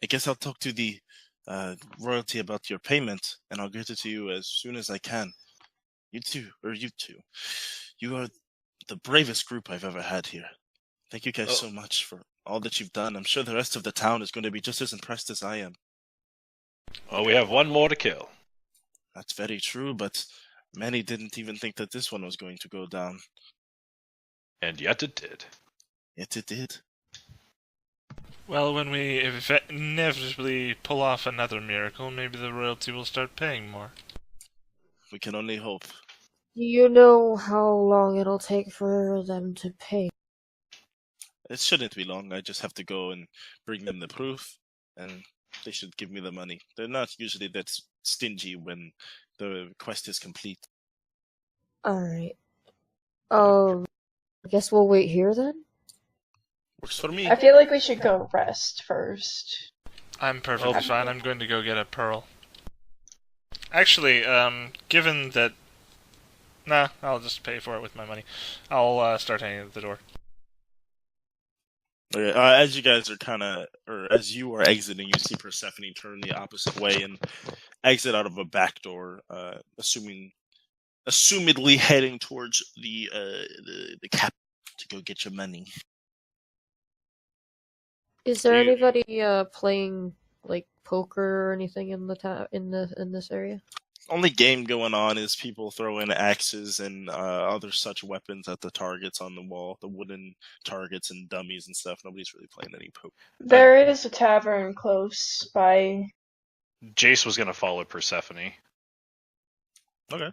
I guess I'll talk to the royalty about your payment, and I'll get it to you as soon as I can. You two. You are the bravest group I've ever had here. Thank you guys so much for all that you've done. I'm sure the rest of the town is going to be just as impressed as I am. Well, we have one more to kill. That's very true, but many didn't even think that this one was going to go down. And yet it did. Yet it did. Well, when we inevitably pull off another miracle, maybe the royalty will start paying more. We can only hope. Do you know how long it'll take for them to pay? It shouldn't be long. I just have to go and bring them the proof, and they should give me the money. They're not usually that stingy when the quest is complete. Alright. I guess we'll wait here then? Works for me. I feel like we should go rest first. I'm perfectly fine. I'm going to go get a pearl. Actually, given that... Nah, I'll just pay for it with my money. I'll start hanging at the door. Okay, as you guys are as you are exiting, you see Persephone turn the opposite way and exit out of a back door, assumedly heading towards the cap to go get your money. Is there anybody playing like poker or anything in this area? Only game going on is people throwing axes and other such weapons at the targets on the wall, the wooden targets and dummies and stuff. Nobody's really playing any poker. There is a tavern close by. Jace was going to follow Persephone. Okay.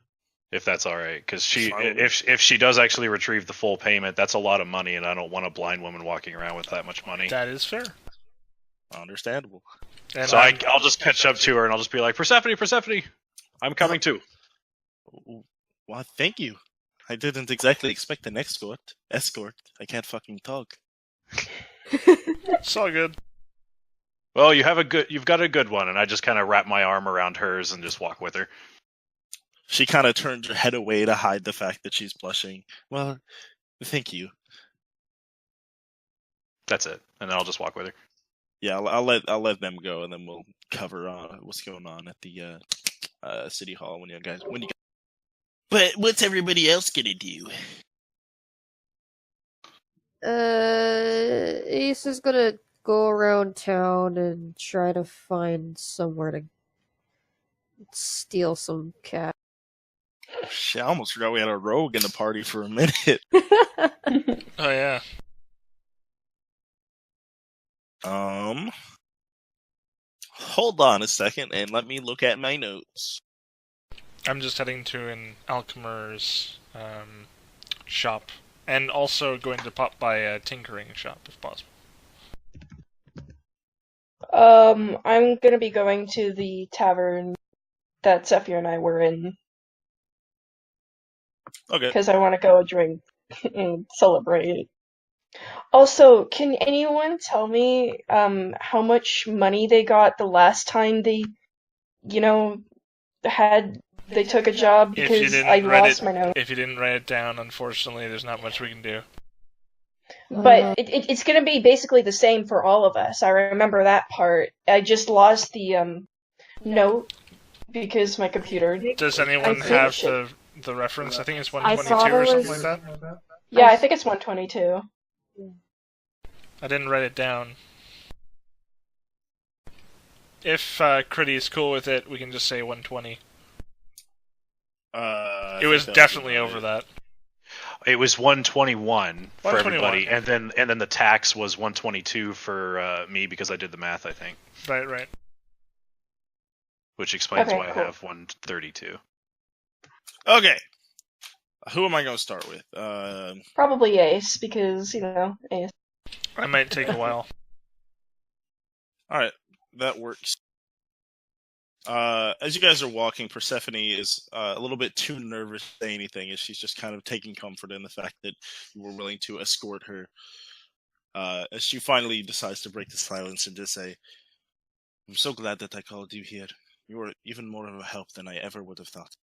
If that's all right, because if she does actually retrieve the full payment, that's a lot of money, and I don't want a blind woman walking around with that much money. That is fair. Understandable. And So I'll just catch up to her, and I'll just be like, Persephone, I'm coming too. Well, thank you. I didn't exactly expect an escort. I can't fucking talk. It's all good. Well, you've got a good one, and I just kind of wrap my arm around hers and just walk with her. She kind of turns her head away to hide the fact that she's blushing. Well, thank you. That's it, and then I'll just walk with her. Yeah, I'll let them go, and then we'll cover what's going on at the city hall when you guys. But what's everybody else gonna do? Ace is gonna go around town and try to find somewhere to steal some cash. Shit, I almost forgot we had a rogue in the party for a minute. Oh yeah. Hold on a second and let me look at my notes. I'm just heading to an alchemer's shop, and also going to pop by a tinkering shop if possible. I'm gonna be going to the tavern that Zephyr and I were in. Okay. Because I want to go drink and celebrate. Also, can anyone tell me how much money they got the last time they took a job, because I lost my note. If you didn't write it down, unfortunately, there's not much we can do. But it's going to be basically the same for all of us. I remember that part. I just lost the note because my computer. Does anyone have the reference? I think it's 122 or something like that. Yeah, I think it's 122. I didn't write it down. If Critty is cool with it, we can just say 120. It was definitely over that. It was 121 for everybody, and then the tax was 122 for me because I did the math, I think. Right. Which explains why cool. I have 132. Okay. Who am I going to start with? Probably Ace, because, Ace. I might take a while. Alright, that works. As you guys are walking, Persephone is a little bit too nervous to say anything, as she's just kind of taking comfort in the fact that you were willing to escort her. As she finally decides to break the silence and just say, I'm so glad that I called you here. You were even more of a help than I ever would have thought.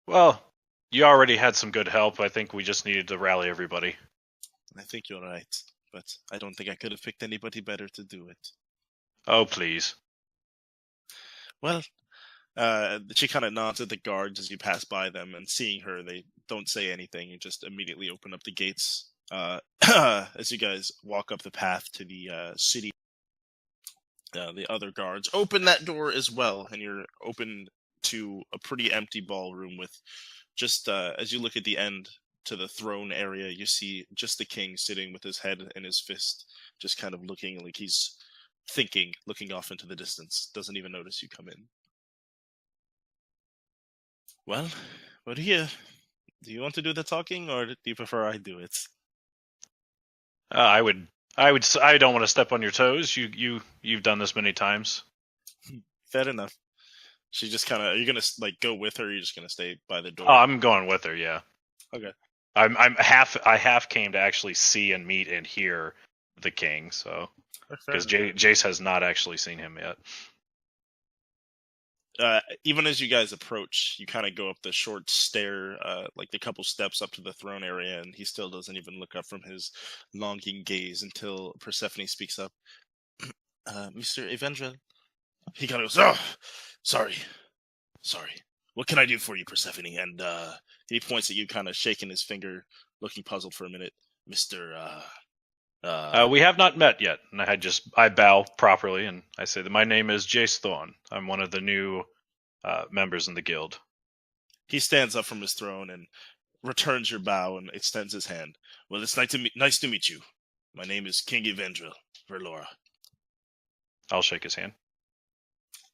Well, you already had some good help. I think we just needed to rally everybody. I think you're right, but I don't think I could have picked anybody better to do it. Oh, please. Well, she kind of nods at the guards as you pass by them, and seeing her, they don't say anything and just immediately open up the gates. As you guys walk up the path to the city, the other guards open that door as well, and you're open to a pretty empty ballroom with just, as you look at the end to the throne area, you see just the king sitting with his head in his fist, just kind of looking like he's thinking, looking off into the distance, doesn't even notice you come in. Well, we're here. Do you want to do the talking, or do you prefer I do it? I don't want to step on your toes. You've done this many times. Fair enough. She just kind of. Are you gonna like go with her? Or are you just gonna stay by the door? Oh, I'm going with her. Yeah. Okay. I half came to actually see and meet and hear the king. So because Jace has not actually seen him yet. Even as you guys approach, you kind of go up the short stair, like the couple steps up to the throne area, and he still doesn't even look up from his longing gaze until Persephone speaks up. Mr. Evangel? He kind of goes, oh, sorry. What can I do for you, Persephone? And he points at you, kind of shaking his finger, looking puzzled for a minute. Mr. We have not met yet, and I bow properly, and I say that my name is Jace Thorn. I'm one of the new members in the guild. He stands up from his throne and returns your bow and extends his hand. Well, it's nice to meet you. My name is King Evangel Verlora. I'll shake his hand.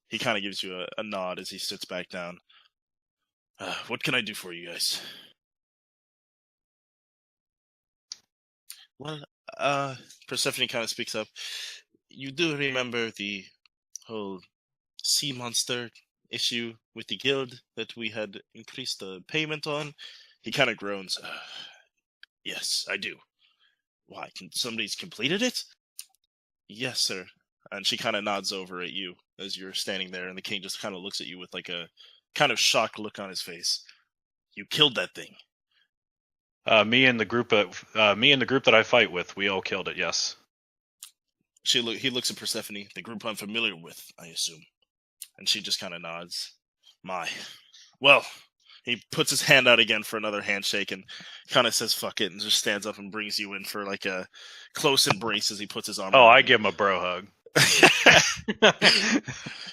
He kind of gives you a nod as he sits back down. What can I do for you guys? Well, Persephone kind of speaks up. You do remember the whole sea monster issue with the guild that we had increased the payment on? He kind of groans. Yes, I do. Why, somebody's completed it? Yes, sir. And she kind of nods over at you as you're standing there, and the king just kind of looks at you with like a kind of shocked look on his face. You killed that thing. Me and the group that I fight with, we all killed it. Yes. He looks at Persephone, the group I'm familiar with, I assume, and she just kind of nods. My, well, he puts his hand out again for another handshake and kind of says "fuck it" and just stands up and brings you in for like a close embrace as he puts his arm. Oh, I give him a bro hug.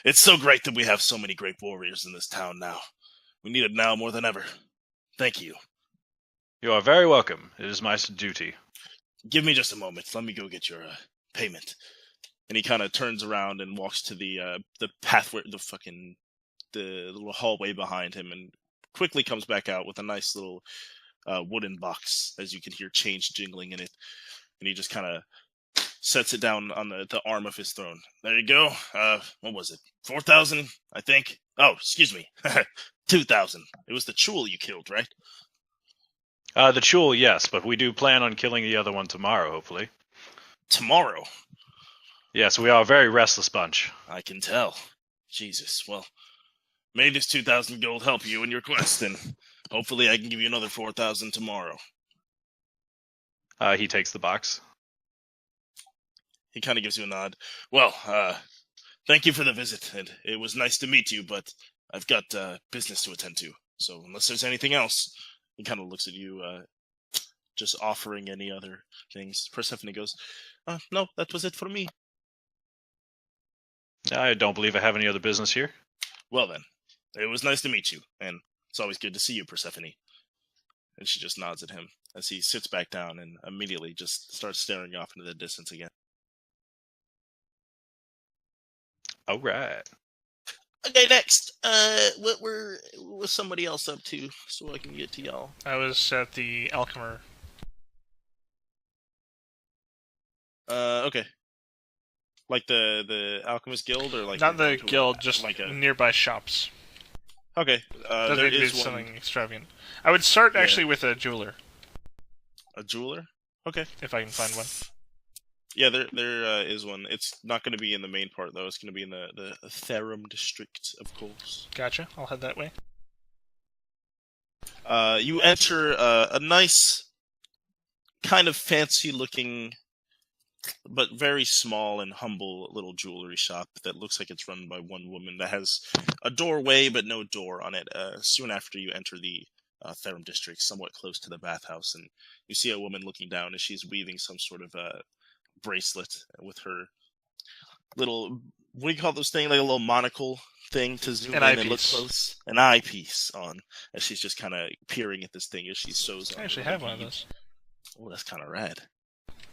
It's so great that we have so many great warriors in this town now. We need it now more than ever. Thank you. You are very welcome. It is my duty. Give me just a moment. Let me go get your payment. And he kind of turns around and walks to the pathway, the little hallway behind him, and quickly comes back out with a nice little wooden box, as you can hear change jingling in it. And he just kind of sets it down on the arm of his throne. There you go. What was it? 4,000, I think? Oh, excuse me. 2,000. It was the Chul you killed, right? The Chul, yes, but we do plan on killing the other one tomorrow, hopefully. Tomorrow? Yes, we are a very restless bunch. I can tell. Jesus, well, may this 2,000 gold help you in your quest, and hopefully I can give you another 4,000 tomorrow. He takes the box. He kind of gives you a nod. Well, thank you for the visit, and it was nice to meet you, but I've got business to attend to, so unless there's anything else, he kind of looks at you, just offering any other things. Persephone goes, no, that was it for me. I don't believe I have any other business here. Well then, it was nice to meet you, and it's always good to see you, Persephone. And she just nods at him as he sits back down and immediately just starts staring off into the distance again. All right. Okay, next. What was somebody else up to, so I can get to y'all? I was at the Alchemer. Okay. Like the Alchemist Guild, or like not the guild, just like nearby shops. Okay. Doesn't there need to be is something one. extravagant. I would start actually with a jeweler. A jeweler? Okay. If I can find one. Yeah, there is one. It's not going to be in the main part, though. It's going to be in the Therum district, of course. Gotcha. I'll head that way. You enter a nice, kind of fancy-looking but very small and humble little jewelry shop that looks like it's run by one woman that has a doorway but no door on it. Soon after you enter the Therum district, somewhat close to the bathhouse, and you see a woman looking down as she's weaving some sort of bracelet with her little, what do you call those things, like a little monocle thing to zoom in and look close? An eyepiece on, as she's just kind of peering at this thing as she sews on. I actually have one of those. Oh, that's kind of rad.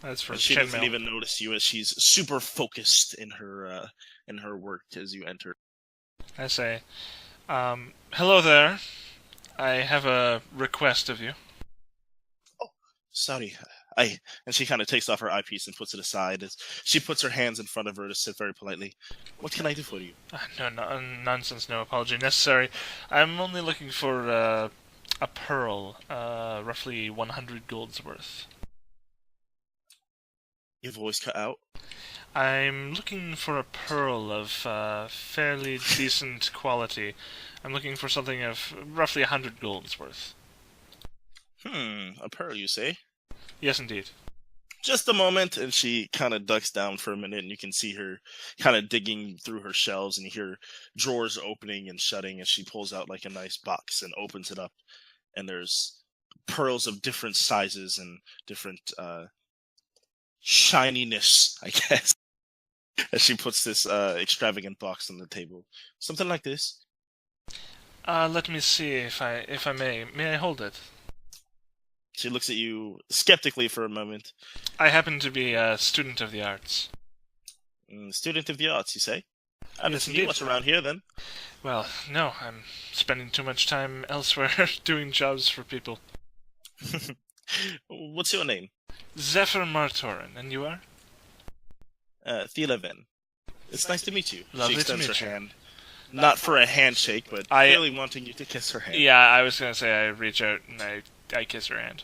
That's for she doesn't even notice you as she's super focused in her work as you enter. I say, hello there. I have a request of you. Oh, sorry. And she kind of takes off her eyepiece and puts it aside as she puts her hands in front of her to sit very politely. What can I do for you? No, nonsense, no apology necessary. I'm only looking for a pearl, roughly 100 gold's worth. Your voice cut out? I'm looking for a pearl of fairly decent quality. I'm looking for something of roughly 100 gold's worth. A pearl, you say? Yes, indeed. Just a moment, and she kind of ducks down for a minute, and you can see her kind of digging through her shelves, and you hear drawers opening and shutting as she pulls out like a nice box and opens it up, and there's pearls of different sizes and different shininess, I guess, as she puts this extravagant box on the table. Something like this. Let me see if I may. May I hold it? She looks at you skeptically for a moment. I happen to be a student of the arts. Student of the arts, you say? I haven't Yes, seen you much around here, then. Well, no, I'm spending too much time elsewhere doing jobs for people. What's your name? Zephyr Martorin, and you are? Thieleven. It's nice to meet you. Lovely she extends to meet her you. hand. Not for a handshake, but really wanting you to kiss her hand. Yeah, I was gonna say I reach out and I kiss her hand.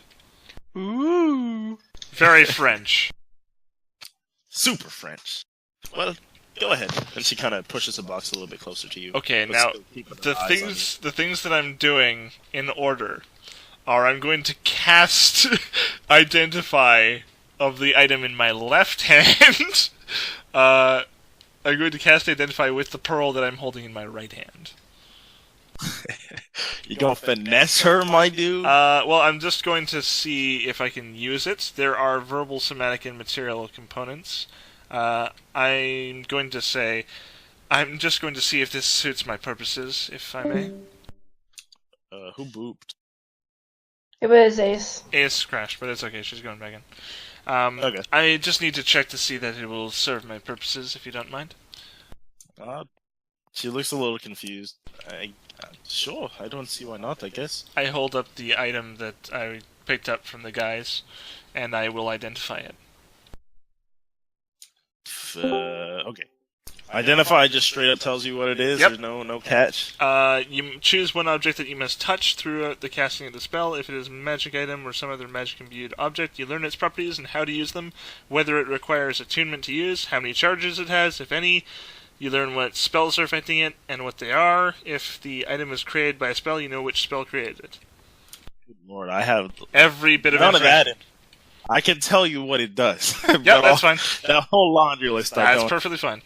Ooh. Very French. Super French. Well, go ahead. And she kind of pushes the box a little bit closer to you. Okay, now the things that I'm doing in order are I'm going to cast Identify of the item in my left hand. I'm going to cast Identify with the pearl that I'm holding in my right hand. You gonna finesse her, my dude? Well, I'm just going to see if I can use it. There are verbal, somatic, and material components. I'm going to say, I'm just going to see if this suits my purposes, if I may. Who booped? It was Ace. Ace crashed, but it's okay, she's going back in. Okay. I just need to check to see that it will serve my purposes, if you don't mind. She looks a little confused. Sure, I don't see why not, I guess. I hold up the item that I picked up from the guys, and I will identify it. Okay. Identify just straight up tells you what it is. Yep. There's no catch. You choose one object that you must touch throughout the casting of the spell. If it is a magic item or some other magic-imbued object, you learn its properties and how to use them, whether it requires attunement to use, how many charges it has, if any. You learn what spells are affecting it and what they are. If the item was created by a spell, you know which spell created it. Good Lord, I have Every bit of none of that. information. I can tell you what it does. Yeah, that's fine. That whole laundry list. That's perfectly fine.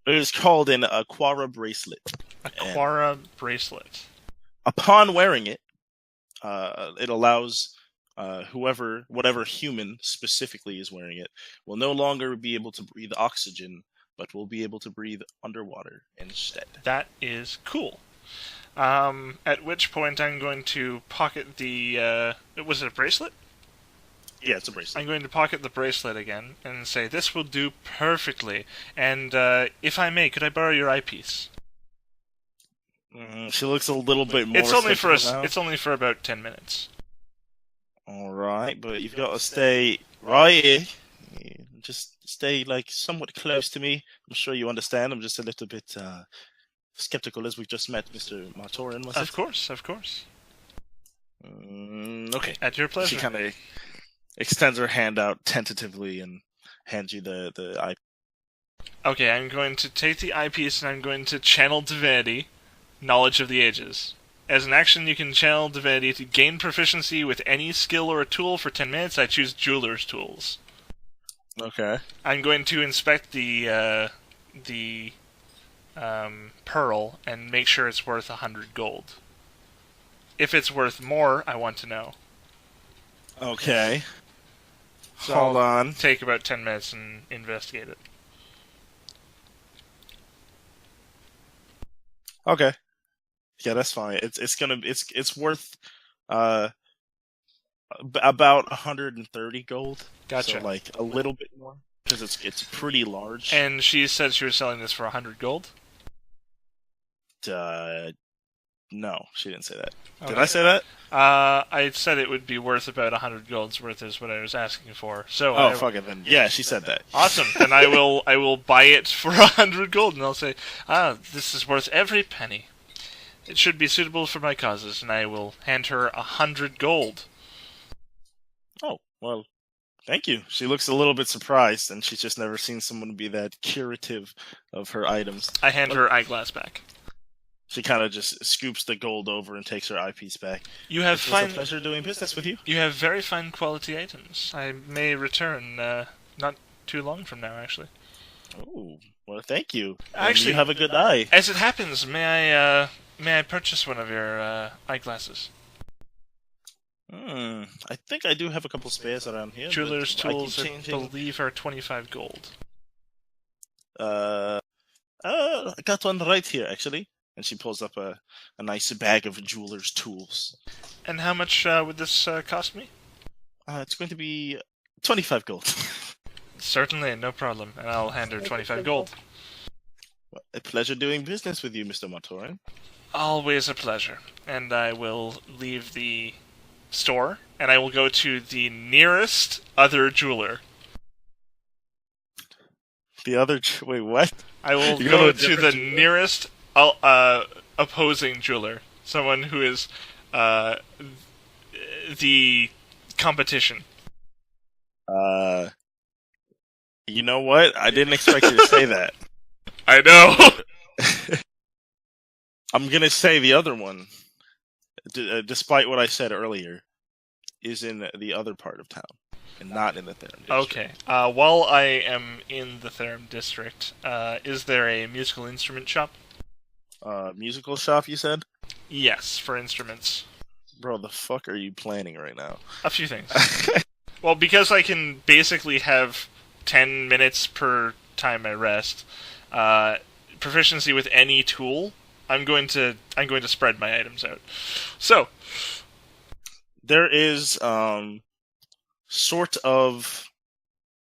It is called an Aquara bracelet. Aquara bracelet. Upon wearing it, it allows whatever human specifically is wearing it, will no longer be able to breathe oxygen, but will be able to breathe underwater instead. That is cool. At which point I'm going to pocket the... was it a bracelet? Yeah, it's a bracelet. I'm going to pocket the bracelet again and say, this will do perfectly. And if I may, could I borrow your eyepiece? She looks a little bit more. It's only for now. It's only for about 10 minutes. All right, but you've got to stay right here. Just stay like somewhat close to me. I'm sure you understand. I'm just a little bit skeptical as we've just met Mr. Martorin. Of course, of course. Okay. At your pleasure. She kind of extends her hand out tentatively and hands you the eye. Okay, I'm going to take the eyepiece and I'm going to channel divinity, knowledge of the ages. As an action, you can channel divinity to gain proficiency with any skill or a tool for 10 minutes. I choose jeweler's tools. Okay. I'm going to inspect the pearl and make sure it's worth 100 gold. If it's worth more, I want to know. Okay. So Hold I'll on. take about 10 minutes and investigate it. Okay. Yeah, that's fine. It's worth about 130 gold. Gotcha. So like a little bit more because it's pretty large. And she said she was selling this for 100 gold? No, she didn't say that. Okay. Did I say that? I said it would be worth about 100 gold's worth is what I was asking for. So Oh, fuck it then. Yeah, she said that. Awesome. Then I will buy it for 100 gold, and I'll say, this is worth every penny. It should be suitable for my causes, and I will hand her 100 gold. Oh, well, thank you. She looks a little bit surprised, and she's just never seen someone be that curative of her items. I hand her eyeglass back. She kind of just scoops the gold over and takes her eyepiece back. You have It was a pleasure doing business with you. You have very fine quality items. I may return not too long from now, actually. Oh, well, thank you. Actually, you have a good eye. As it happens, may I purchase one of your eyeglasses? I think I do have a couple spares around here. Jeweler's but I keep tools, I changing. believe, are 25 gold. I got one right here, actually. And she pulls up a nice bag of jeweler's tools. And how much would this cost me? It's going to be 25 gold. Certainly, no problem. And I'll hand her 25 gold. Well, a pleasure doing business with you, Mr. Montorin. Always a pleasure. And I will leave the store, and I will go to the nearest other jeweler. The other... Wait, what? I will You go go to a to different the jeweler? nearest opposing jeweler. Someone who is the competition. You know what? I didn't expect you to say that. I know! I'm gonna say the other one, despite what I said earlier, is in the other part of town, and not in the Theron district. Okay. While I am in the Theron district, is there a musical instrument shop? Musical shop, you said? Yes, for instruments. Bro, the fuck are you planning right now? A few things. Well, because I can basically have 10 minutes per time I rest, proficiency with any tool, I'm going to spread my items out. So, There is sort of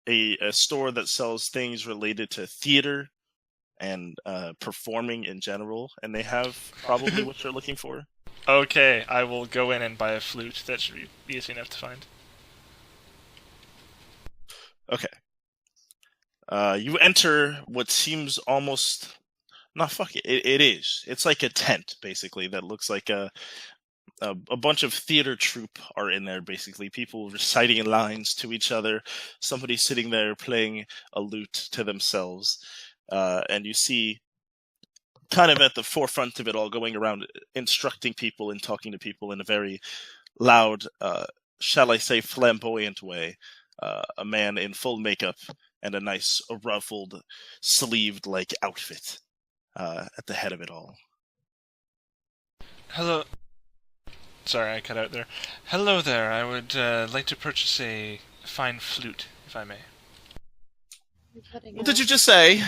a store that sells things related to theater and performing in general, and they have probably what you're looking for. okay, I will go in and buy a flute. That should be easy enough to find. Okay. You enter what seems almost... No, fuck it. It is. It's like a tent, basically, that looks like a bunch of theater troupe are in there, basically. People reciting lines to each other. Somebody sitting there playing a lute to themselves. And you see, kind of at the forefront of it all, going around instructing people and talking to people in a very loud, shall I say, flamboyant way. A man in full makeup and a nice ruffled, sleeved-like outfit at the head of it all. Hello. Sorry, I cut out there. Hello there. I would like to purchase a fine flute, if I may. What did you just say?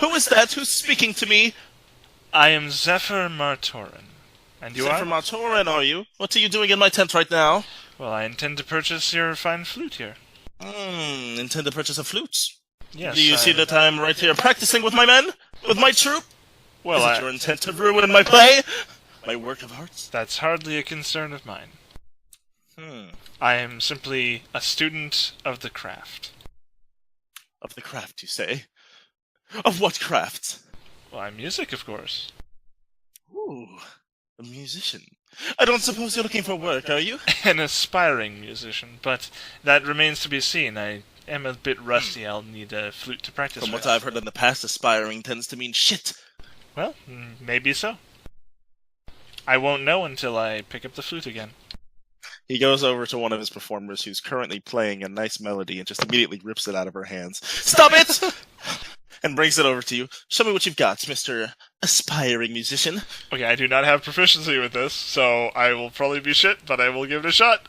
Who is that? Who's speaking to me? I am Zephyr Martorin. And you Zephyr are? Martorin, are you? What are you doing in my tent right now? Well, I intend to purchase your fine flute here. Intend to purchase a flute? Yes. Do you see that I'm right here practicing with my men? With my troop? Well, Is it your intent to ruin my play? My work of art? that's hardly a concern of mine. Hmm. I am simply a student of the craft. Of the craft, you say? Of what craft? Why, music, of course. Ooh, a musician. I don't suppose you're looking for work, are you? An aspiring musician, but that remains to be seen. I am a bit rusty. I'll need a flute to practice From with. what I've heard in the past, aspiring tends to mean shit. Well, maybe so. I won't know until I pick up the flute again. He goes over to one of his performers who's currently playing a nice melody and just immediately rips it out of her hands. Stop it! And brings it over to you. Show me what you've got, Mr. Aspiring Musician. Okay, I do not have proficiency with this, so I will probably be shit, but I will give it a shot.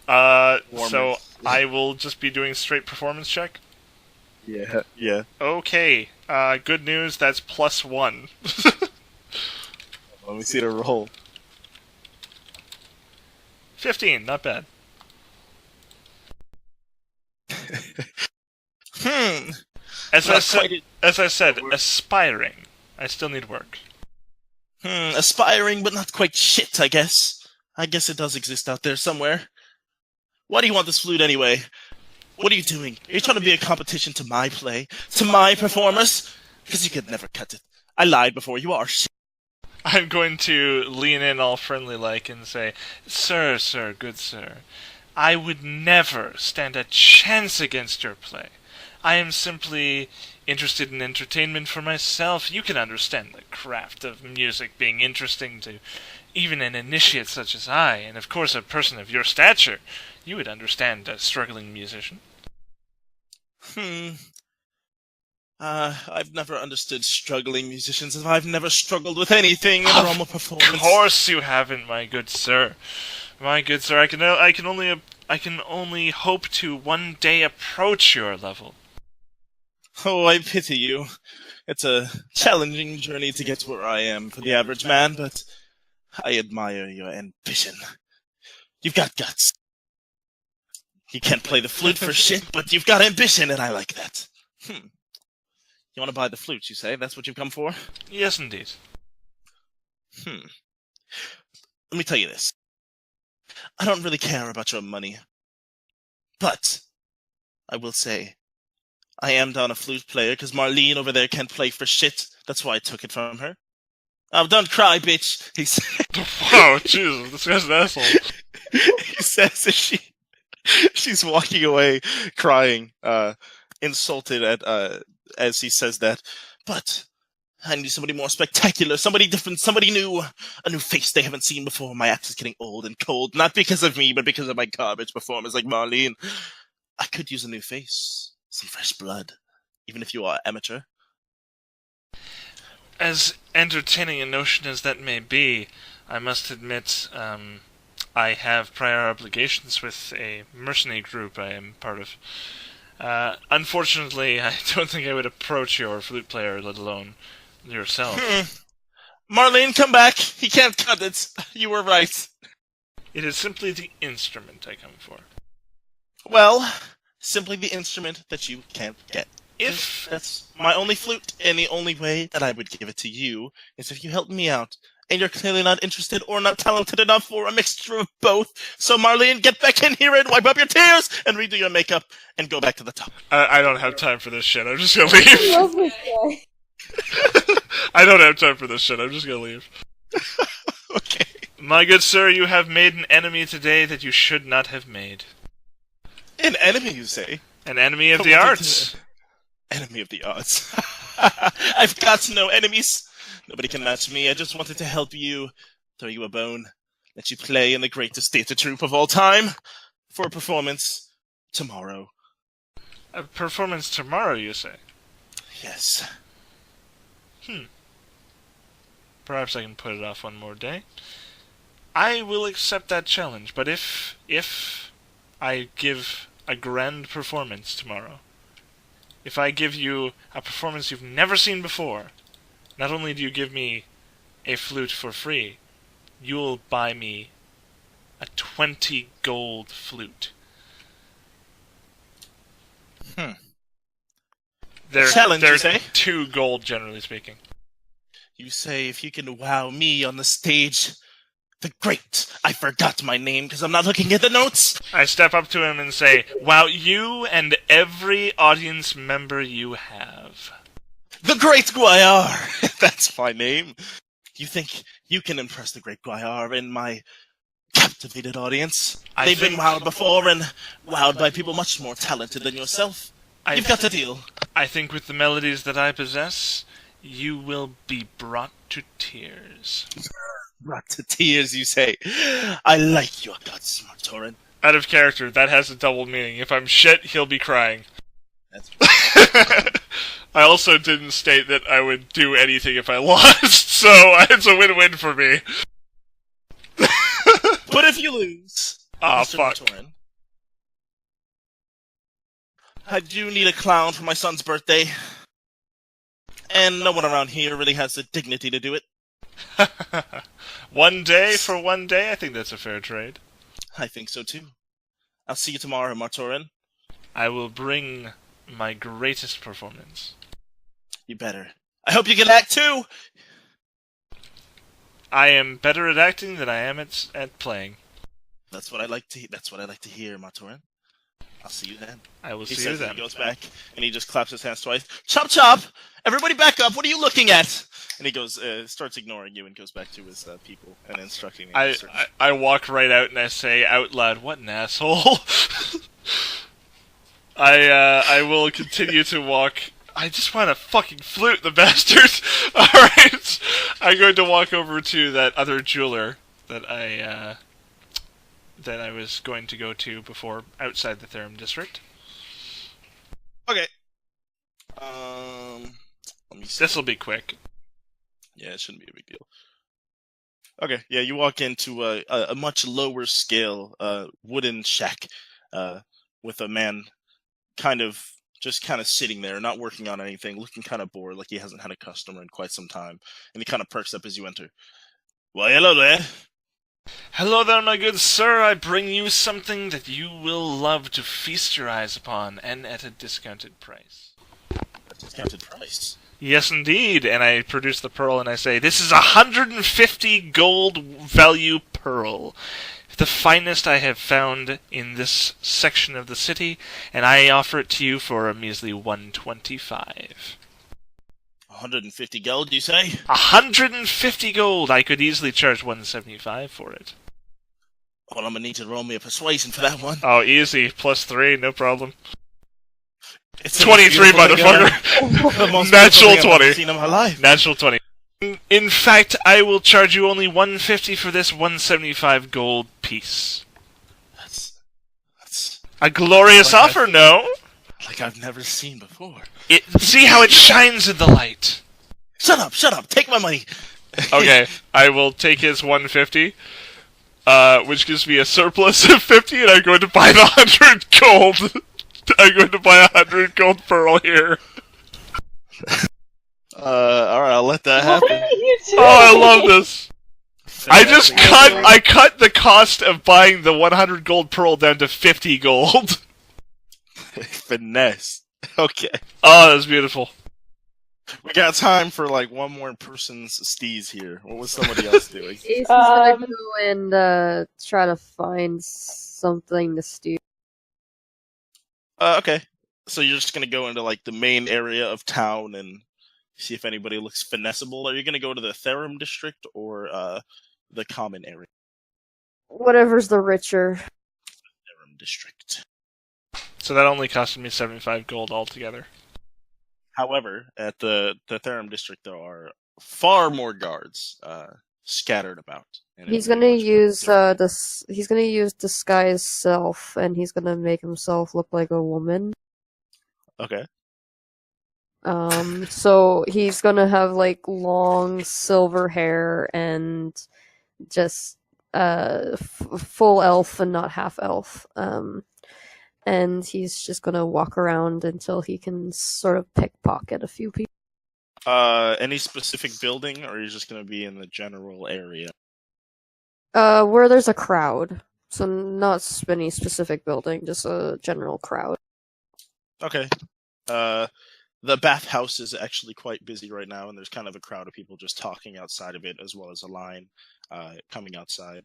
So I will just be doing straight performance check. Yeah. Okay, good news, that's +1. Let me see the roll. 15, not bad. As I said, aspiring. I still need work. Aspiring, but not quite shit, I guess. I guess it does exist out there somewhere. Why do you want this flute anyway? What are you doing? Are you trying to be a competition to my play? To my performers? Because you could never cut it. I lied before, you are shit. I'm going to lean in all friendly-like and say, Sir, good sir, I would never stand a chance against your play. I am simply interested in entertainment for myself. You can understand the craft of music being interesting to even an initiate such as I, and of course a person of your stature. You would understand a struggling musician. I've never understood struggling musicians, as I've never struggled with anything in a realm of performance. Of course you haven't, my good sir. My good sir, I can only hope to one day approach your level. Oh, I pity you. It's a challenging journey to get to where I am for the average man, but I admire your ambition. You've got guts. You can't play the flute for shit, but you've got ambition, and I like that. You want to buy the flute, you say? That's what you've come for? Yes, indeed. Let me tell you this. I don't really care about your money. But I will say, I am down a flute player because Marlene over there can't play for shit. That's why I took it from her. Oh, don't cry, bitch. He said. Wow, Jesus, this guy's an asshole. He says as she's walking away, crying, insulted at as he says that. But I need somebody more spectacular, somebody different, somebody new, a new face they haven't seen before. My act is getting old and cold, not because of me, but because of my garbage performers like Marlene. I could use a new face, some fresh blood, even if you are amateur. As entertaining a notion as that may be, I must admit, I have prior obligations with a mercenary group I am part of. Unfortunately, I don't think I would approach your flute player, let alone yourself. Marlene, come back! He can't cut it! You were right. It is simply the instrument I come for. Well, simply the instrument that you can't get. If That's my only flute, and the only way that I would give it to you is if you help me out. And you're clearly not interested or not talented enough for a mixture of both. So Marlene, get back in here and wipe up your tears and redo your makeup and go back to the top. I don't have time for this shit. I'm just gonna leave. I love this guy. I don't have time for this shit. I'm just gonna leave. Okay. My good sir, you have made an enemy today that you should not have made. An enemy, you say? An enemy of the arts. Enemy of the arts. I've got no enemies. Nobody can match me. I just wanted to help you, throw you a bone, let you play in the greatest theater troupe of all time for a performance tomorrow. A performance tomorrow, you say? Yes. Perhaps I can put it off one more day. I will accept that challenge, but if I give a grand performance tomorrow, if I give you a performance you've never seen before, not only do you give me a flute for free, you'll buy me a 20 gold flute. Challenge, they're you say? 2 gold, generally speaking. You say if you can wow me on the stage, the great. I forgot my name because I'm not looking at the notes. I step up to him and say, wow, you and every audience member you have. The Great Guayar! That's my name. You think you can impress the Great Guayar in my captivated audience? They've been wowed before and wowed by people much more talented than yourself. You've got the deal. I think with the melodies that I possess, you will be brought to tears. Brought to tears, you say. I like your guts, Martorin. Out of character, that has a double meaning. If I'm shit, he'll be crying. That's I also didn't state that I would do anything if I lost, so it's a win-win for me. But if you lose, Ah, Mr. fuck. Martorin, I do need a clown for my son's birthday. And no one around here really has the dignity to do it. One day for one day, I think that's a fair trade. I think so too. I'll see you tomorrow, Martorin. I will bring my greatest performance. You better. I hope you can act too! I am better at acting than I am at playing. That's what I like to hear, Martorin. I'll see you then. I will He see you says, then. and he goes back, and he just claps his hands twice. Chop chop! Everybody back up! What are you looking at? And he goes, starts ignoring you and goes back to his people and instructing them. I walk right out and I say out loud, "What an asshole!" I will continue to walk. I just want to fucking flute the bastard. All right, I'm going to walk over to that other jeweler that I was going to go to before outside the Therum district. Okay. Let me see. This will be quick. Yeah, it shouldn't be a big deal. Okay, yeah, you walk into a much lower scale wooden shack with a man kind of sitting there, not working on anything, looking kind of bored, like he hasn't had a customer in quite some time. And he kind of perks up as you enter. Well, hello there. Hello there, my good sir. I bring you something that you will love to feast your eyes upon, and at a discounted price. A discounted price? Yes, indeed. And I produce the pearl and I say, this is 150 gold value pearl. The finest I have found in this section of the city, and I offer it to you for a measly 125. 150 gold, you say? 150 gold! I could easily charge 175 for it. Well, I'm gonna need to roll me a persuasion for that one. Oh, easy. +3, no problem. It's 23, motherfucker! Natural 20. Seen in my life. Natural 20. In fact, I will charge you only 150 for this 175 gold piece. That's A glorious like offer, no? like I've never seen before. See how it shines in the light. Shut up, take my money. Okay, I will take his 150, which gives me a surplus of 50, and I'm going to buy the 100 gold. I'm going to buy 100 gold pearl here. Alright, I'll let that happen. What are you doing? Oh, I love this. I cut the cost of buying the 100 gold pearl down to 50 gold. Finesse. Okay. Oh, that's beautiful. We got time for like one more person's steez here. What was somebody else doing? Ace is gonna go and try to find something to steal. Okay. So you're just gonna go into like the main area of town and see if anybody looks finessable. Are you gonna go to the Therum district or the common area? Whatever's the richer. Therum district. So that only costed me 75 gold altogether. However, at the Therum district there are far more guards scattered about. And He's it'll be gonna much use different. he's gonna use disguise self, and he's gonna make himself look like a woman. Okay. So he's gonna have like long silver hair and just full elf and not half elf. And he's just gonna walk around until he can sort of pickpocket a few people. Any specific building, or are you just gonna be in the general area? Where there's a crowd. So not any specific building, just a general crowd. Okay. The bathhouse is actually quite busy right now, and there's kind of a crowd of people just talking outside of it, as well as a line coming outside.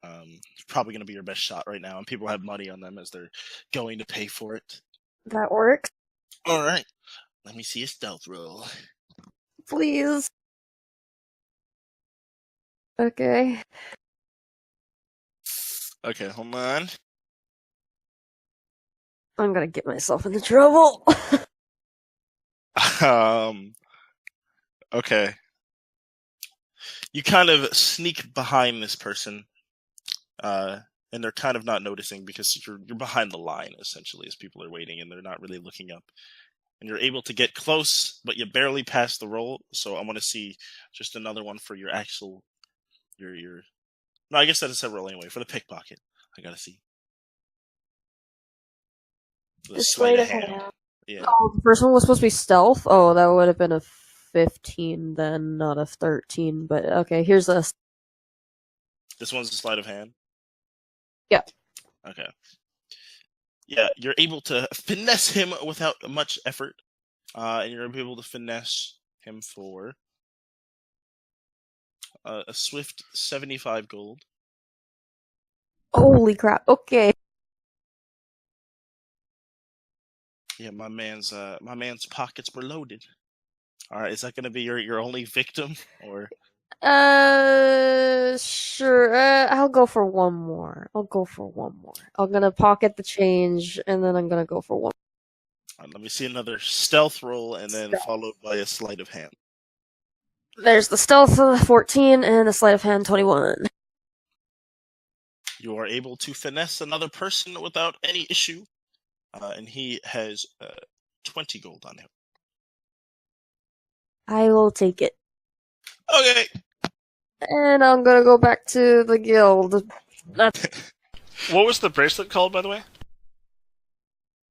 It's probably going to be your best shot right now, and people have money on them as they're going to pay for it. That works. All right. Let me see a stealth roll. Please. Okay. Okay, hold on. I'm gonna get myself into trouble. Okay. You kind of sneak behind this person, and they're kind of not noticing because you're behind the line essentially as people are waiting and they're not really looking up. And you're able to get close, but you barely pass the roll. So I want to see just another one for your actual your. No, I guess that's a roll anyway for the pickpocket. I gotta see The sleight of hand. Yeah. Oh, the first one was supposed to be stealth? Oh, that would have been a 15 then, not a 13. But okay, here's this. This one's a sleight of hand? Yeah. Okay. Yeah, you're able to finesse him without much effort. And you're able to finesse him for a swift 75 gold. Holy crap, okay. Yeah, my man's pockets were loaded. Alright, is that gonna be your only victim? Or Sure. I'll go for one more. I'm gonna pocket the change, and then I'm gonna go for one. let me see another stealth roll, and then Stealth. followed by a sleight of hand. There's the stealth 14 and the sleight of hand 21. You are able to finesse another person without any issue, and he has 20 gold on him. I will take it. Okay. And I'm gonna go back to the guild. That's What was the bracelet called, by the way?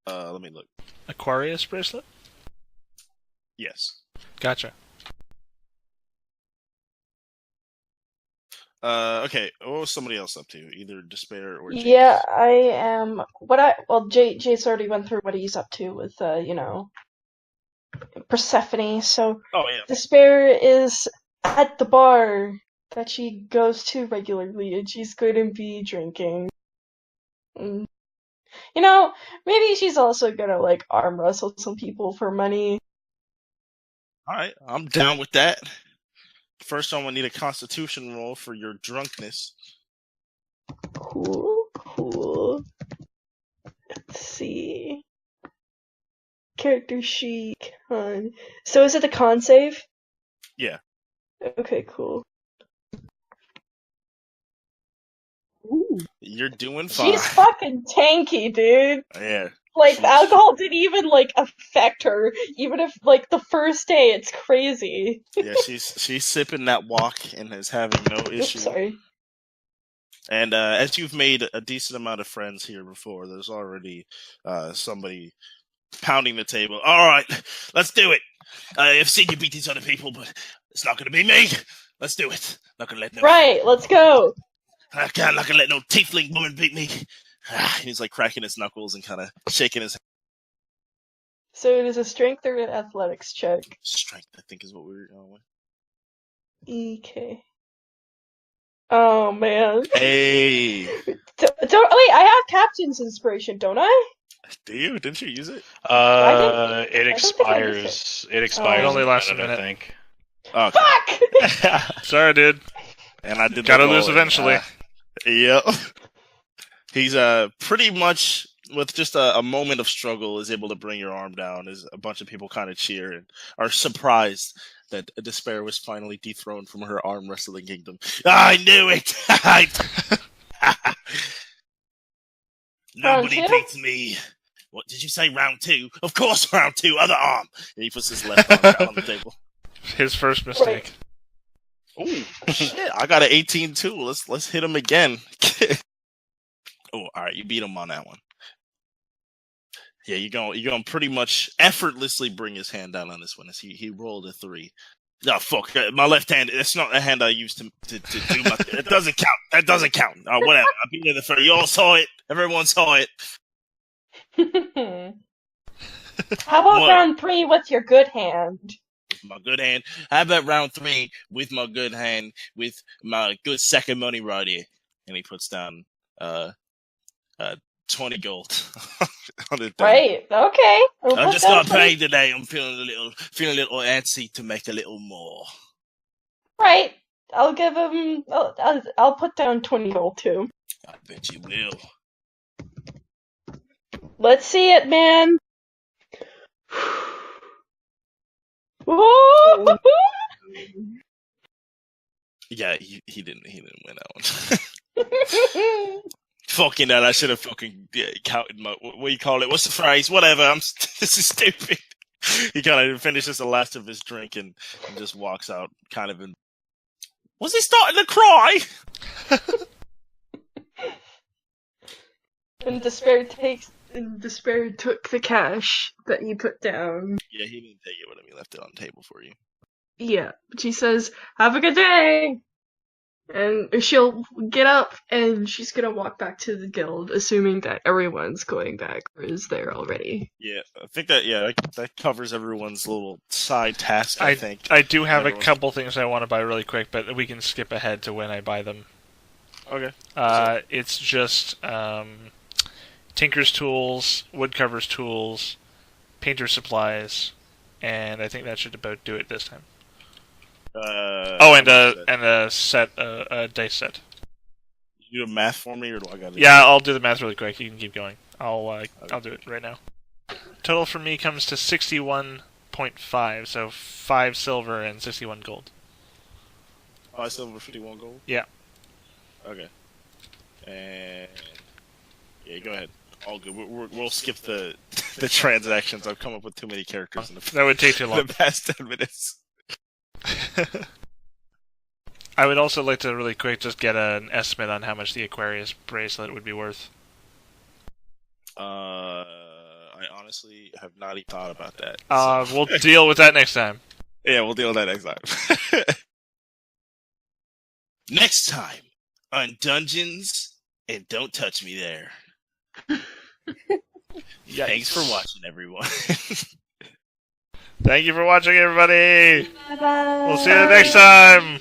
Let me look. Aquarius bracelet? Yes. Gotcha. Okay. What was somebody else up to? Either Despair or Jace? Yeah, I am. Jace already went through what he's up to with, Persephone. So Oh yeah. Despair is at the bar that she goes to regularly, and she's going to be drinking. Mm. Maybe she's also gonna arm wrestle some people for money. All right, I'm down with that. First, I'm gonna need a Constitution roll for your drunkenness. Cool. Let's see. Character sheet, con. So is it the con save? Yeah. Okay, cool. Ooh. You're doing fine. She's fucking tanky, dude. Yeah. The alcohol didn't even affect her. Even if the first day, it's crazy. Yeah, she's sipping that walk and is having no issue. Oops, sorry. And as you've made a decent amount of friends here before, there's already somebody pounding the table. All right, let's do it. I've seen you beat these other people, but it's not going to be me. Let's do it. Not going to let no. Right, let's go. I'm not going to let no tiefling woman beat me. He's cracking his knuckles and kind of shaking his head. So it is a strength or an athletics check? Strength, I think, is what we were going with. EK. Oh man. Hey. Wait, I have captain's inspiration, don't I? Do you? Didn't you use it? It I don't think I used expires. It expires. It only in lasts a I minute. think. Okay. Fuck! Sorry, dude. And I did. Gotta the lose roll, eventually. Yep. He's pretty much with just a moment of struggle is able to bring your arm down. As a bunch of people kind of cheer and are surprised that Despair was finally dethroned from her arm wrestling kingdom. I knew it. Nobody Round two? beats me. What did you say? Round 2? Of course, round 2. Other arm. And he puts his left arm down on the table. His first mistake. Oh shit! I got an 18 too. Let's hit him again. Oh, all right, you beat him on that one. Yeah, you're gonna pretty much effortlessly bring his hand down on this one. As he rolled a 3. Oh fuck! My left hand. That's not the hand I used to do my. It doesn't count. That doesn't count. Whatever. I beat him the 3. You all saw it. Everyone saw it. How about What? round 3 with your good hand? With my good hand. How about round 3 with my good hand with my good second money right here? And he puts down 20 gold. On the thing. Right, okay. We'll I put just down got 20. paid today. I'm feeling a little antsy to make a little more. Right. I'll give him. I'll put down 20 gold too. I bet you will. Let's see it, man. Woo! Yeah, he didn't win that one. Fucking that! I should have fucking counted my what do you call it? What's the phrase? Whatever. This is stupid. He kind of finishes the last of his drink and just walks out, kind of in. Was he starting to cry? And Despair took the cash that you put down. Yeah, he didn't take it with him. He left it on the table for you. Yeah, she says, "Have a good day," and she'll get up and she's gonna walk back to the guild, assuming that everyone's going back or is there already. Yeah, I think that covers everyone's little side task. I think I do have a couple things I want to buy really quick, but we can skip ahead to when I buy them. Okay. It's just tinker's tools, woodcutter's tools, painter's supplies, and I think that should about do it this time. And a set, a dice set. You do math for me, or do I got to? Yeah, I'll do the math really quick. You can keep going. I'll do it right now. Total for me comes to 61.5, so 5 silver and 61 gold. 5 silver, 51 gold. Yeah. Okay. And yeah, go ahead. All good. We'll skip the transactions. I've come up with too many characters in that would take too long. The past 10 minutes. I would also like to really quick just get an estimate on how much the Aquarius bracelet would be worth. I honestly have not even thought about that. We'll deal with that next time. Yeah, we'll deal with that next time. Next time on Dungeons and Don't Touch Me There. Thanks for watching, everyone. Thank you for watching, everybody. Bye-bye. We'll see you next time.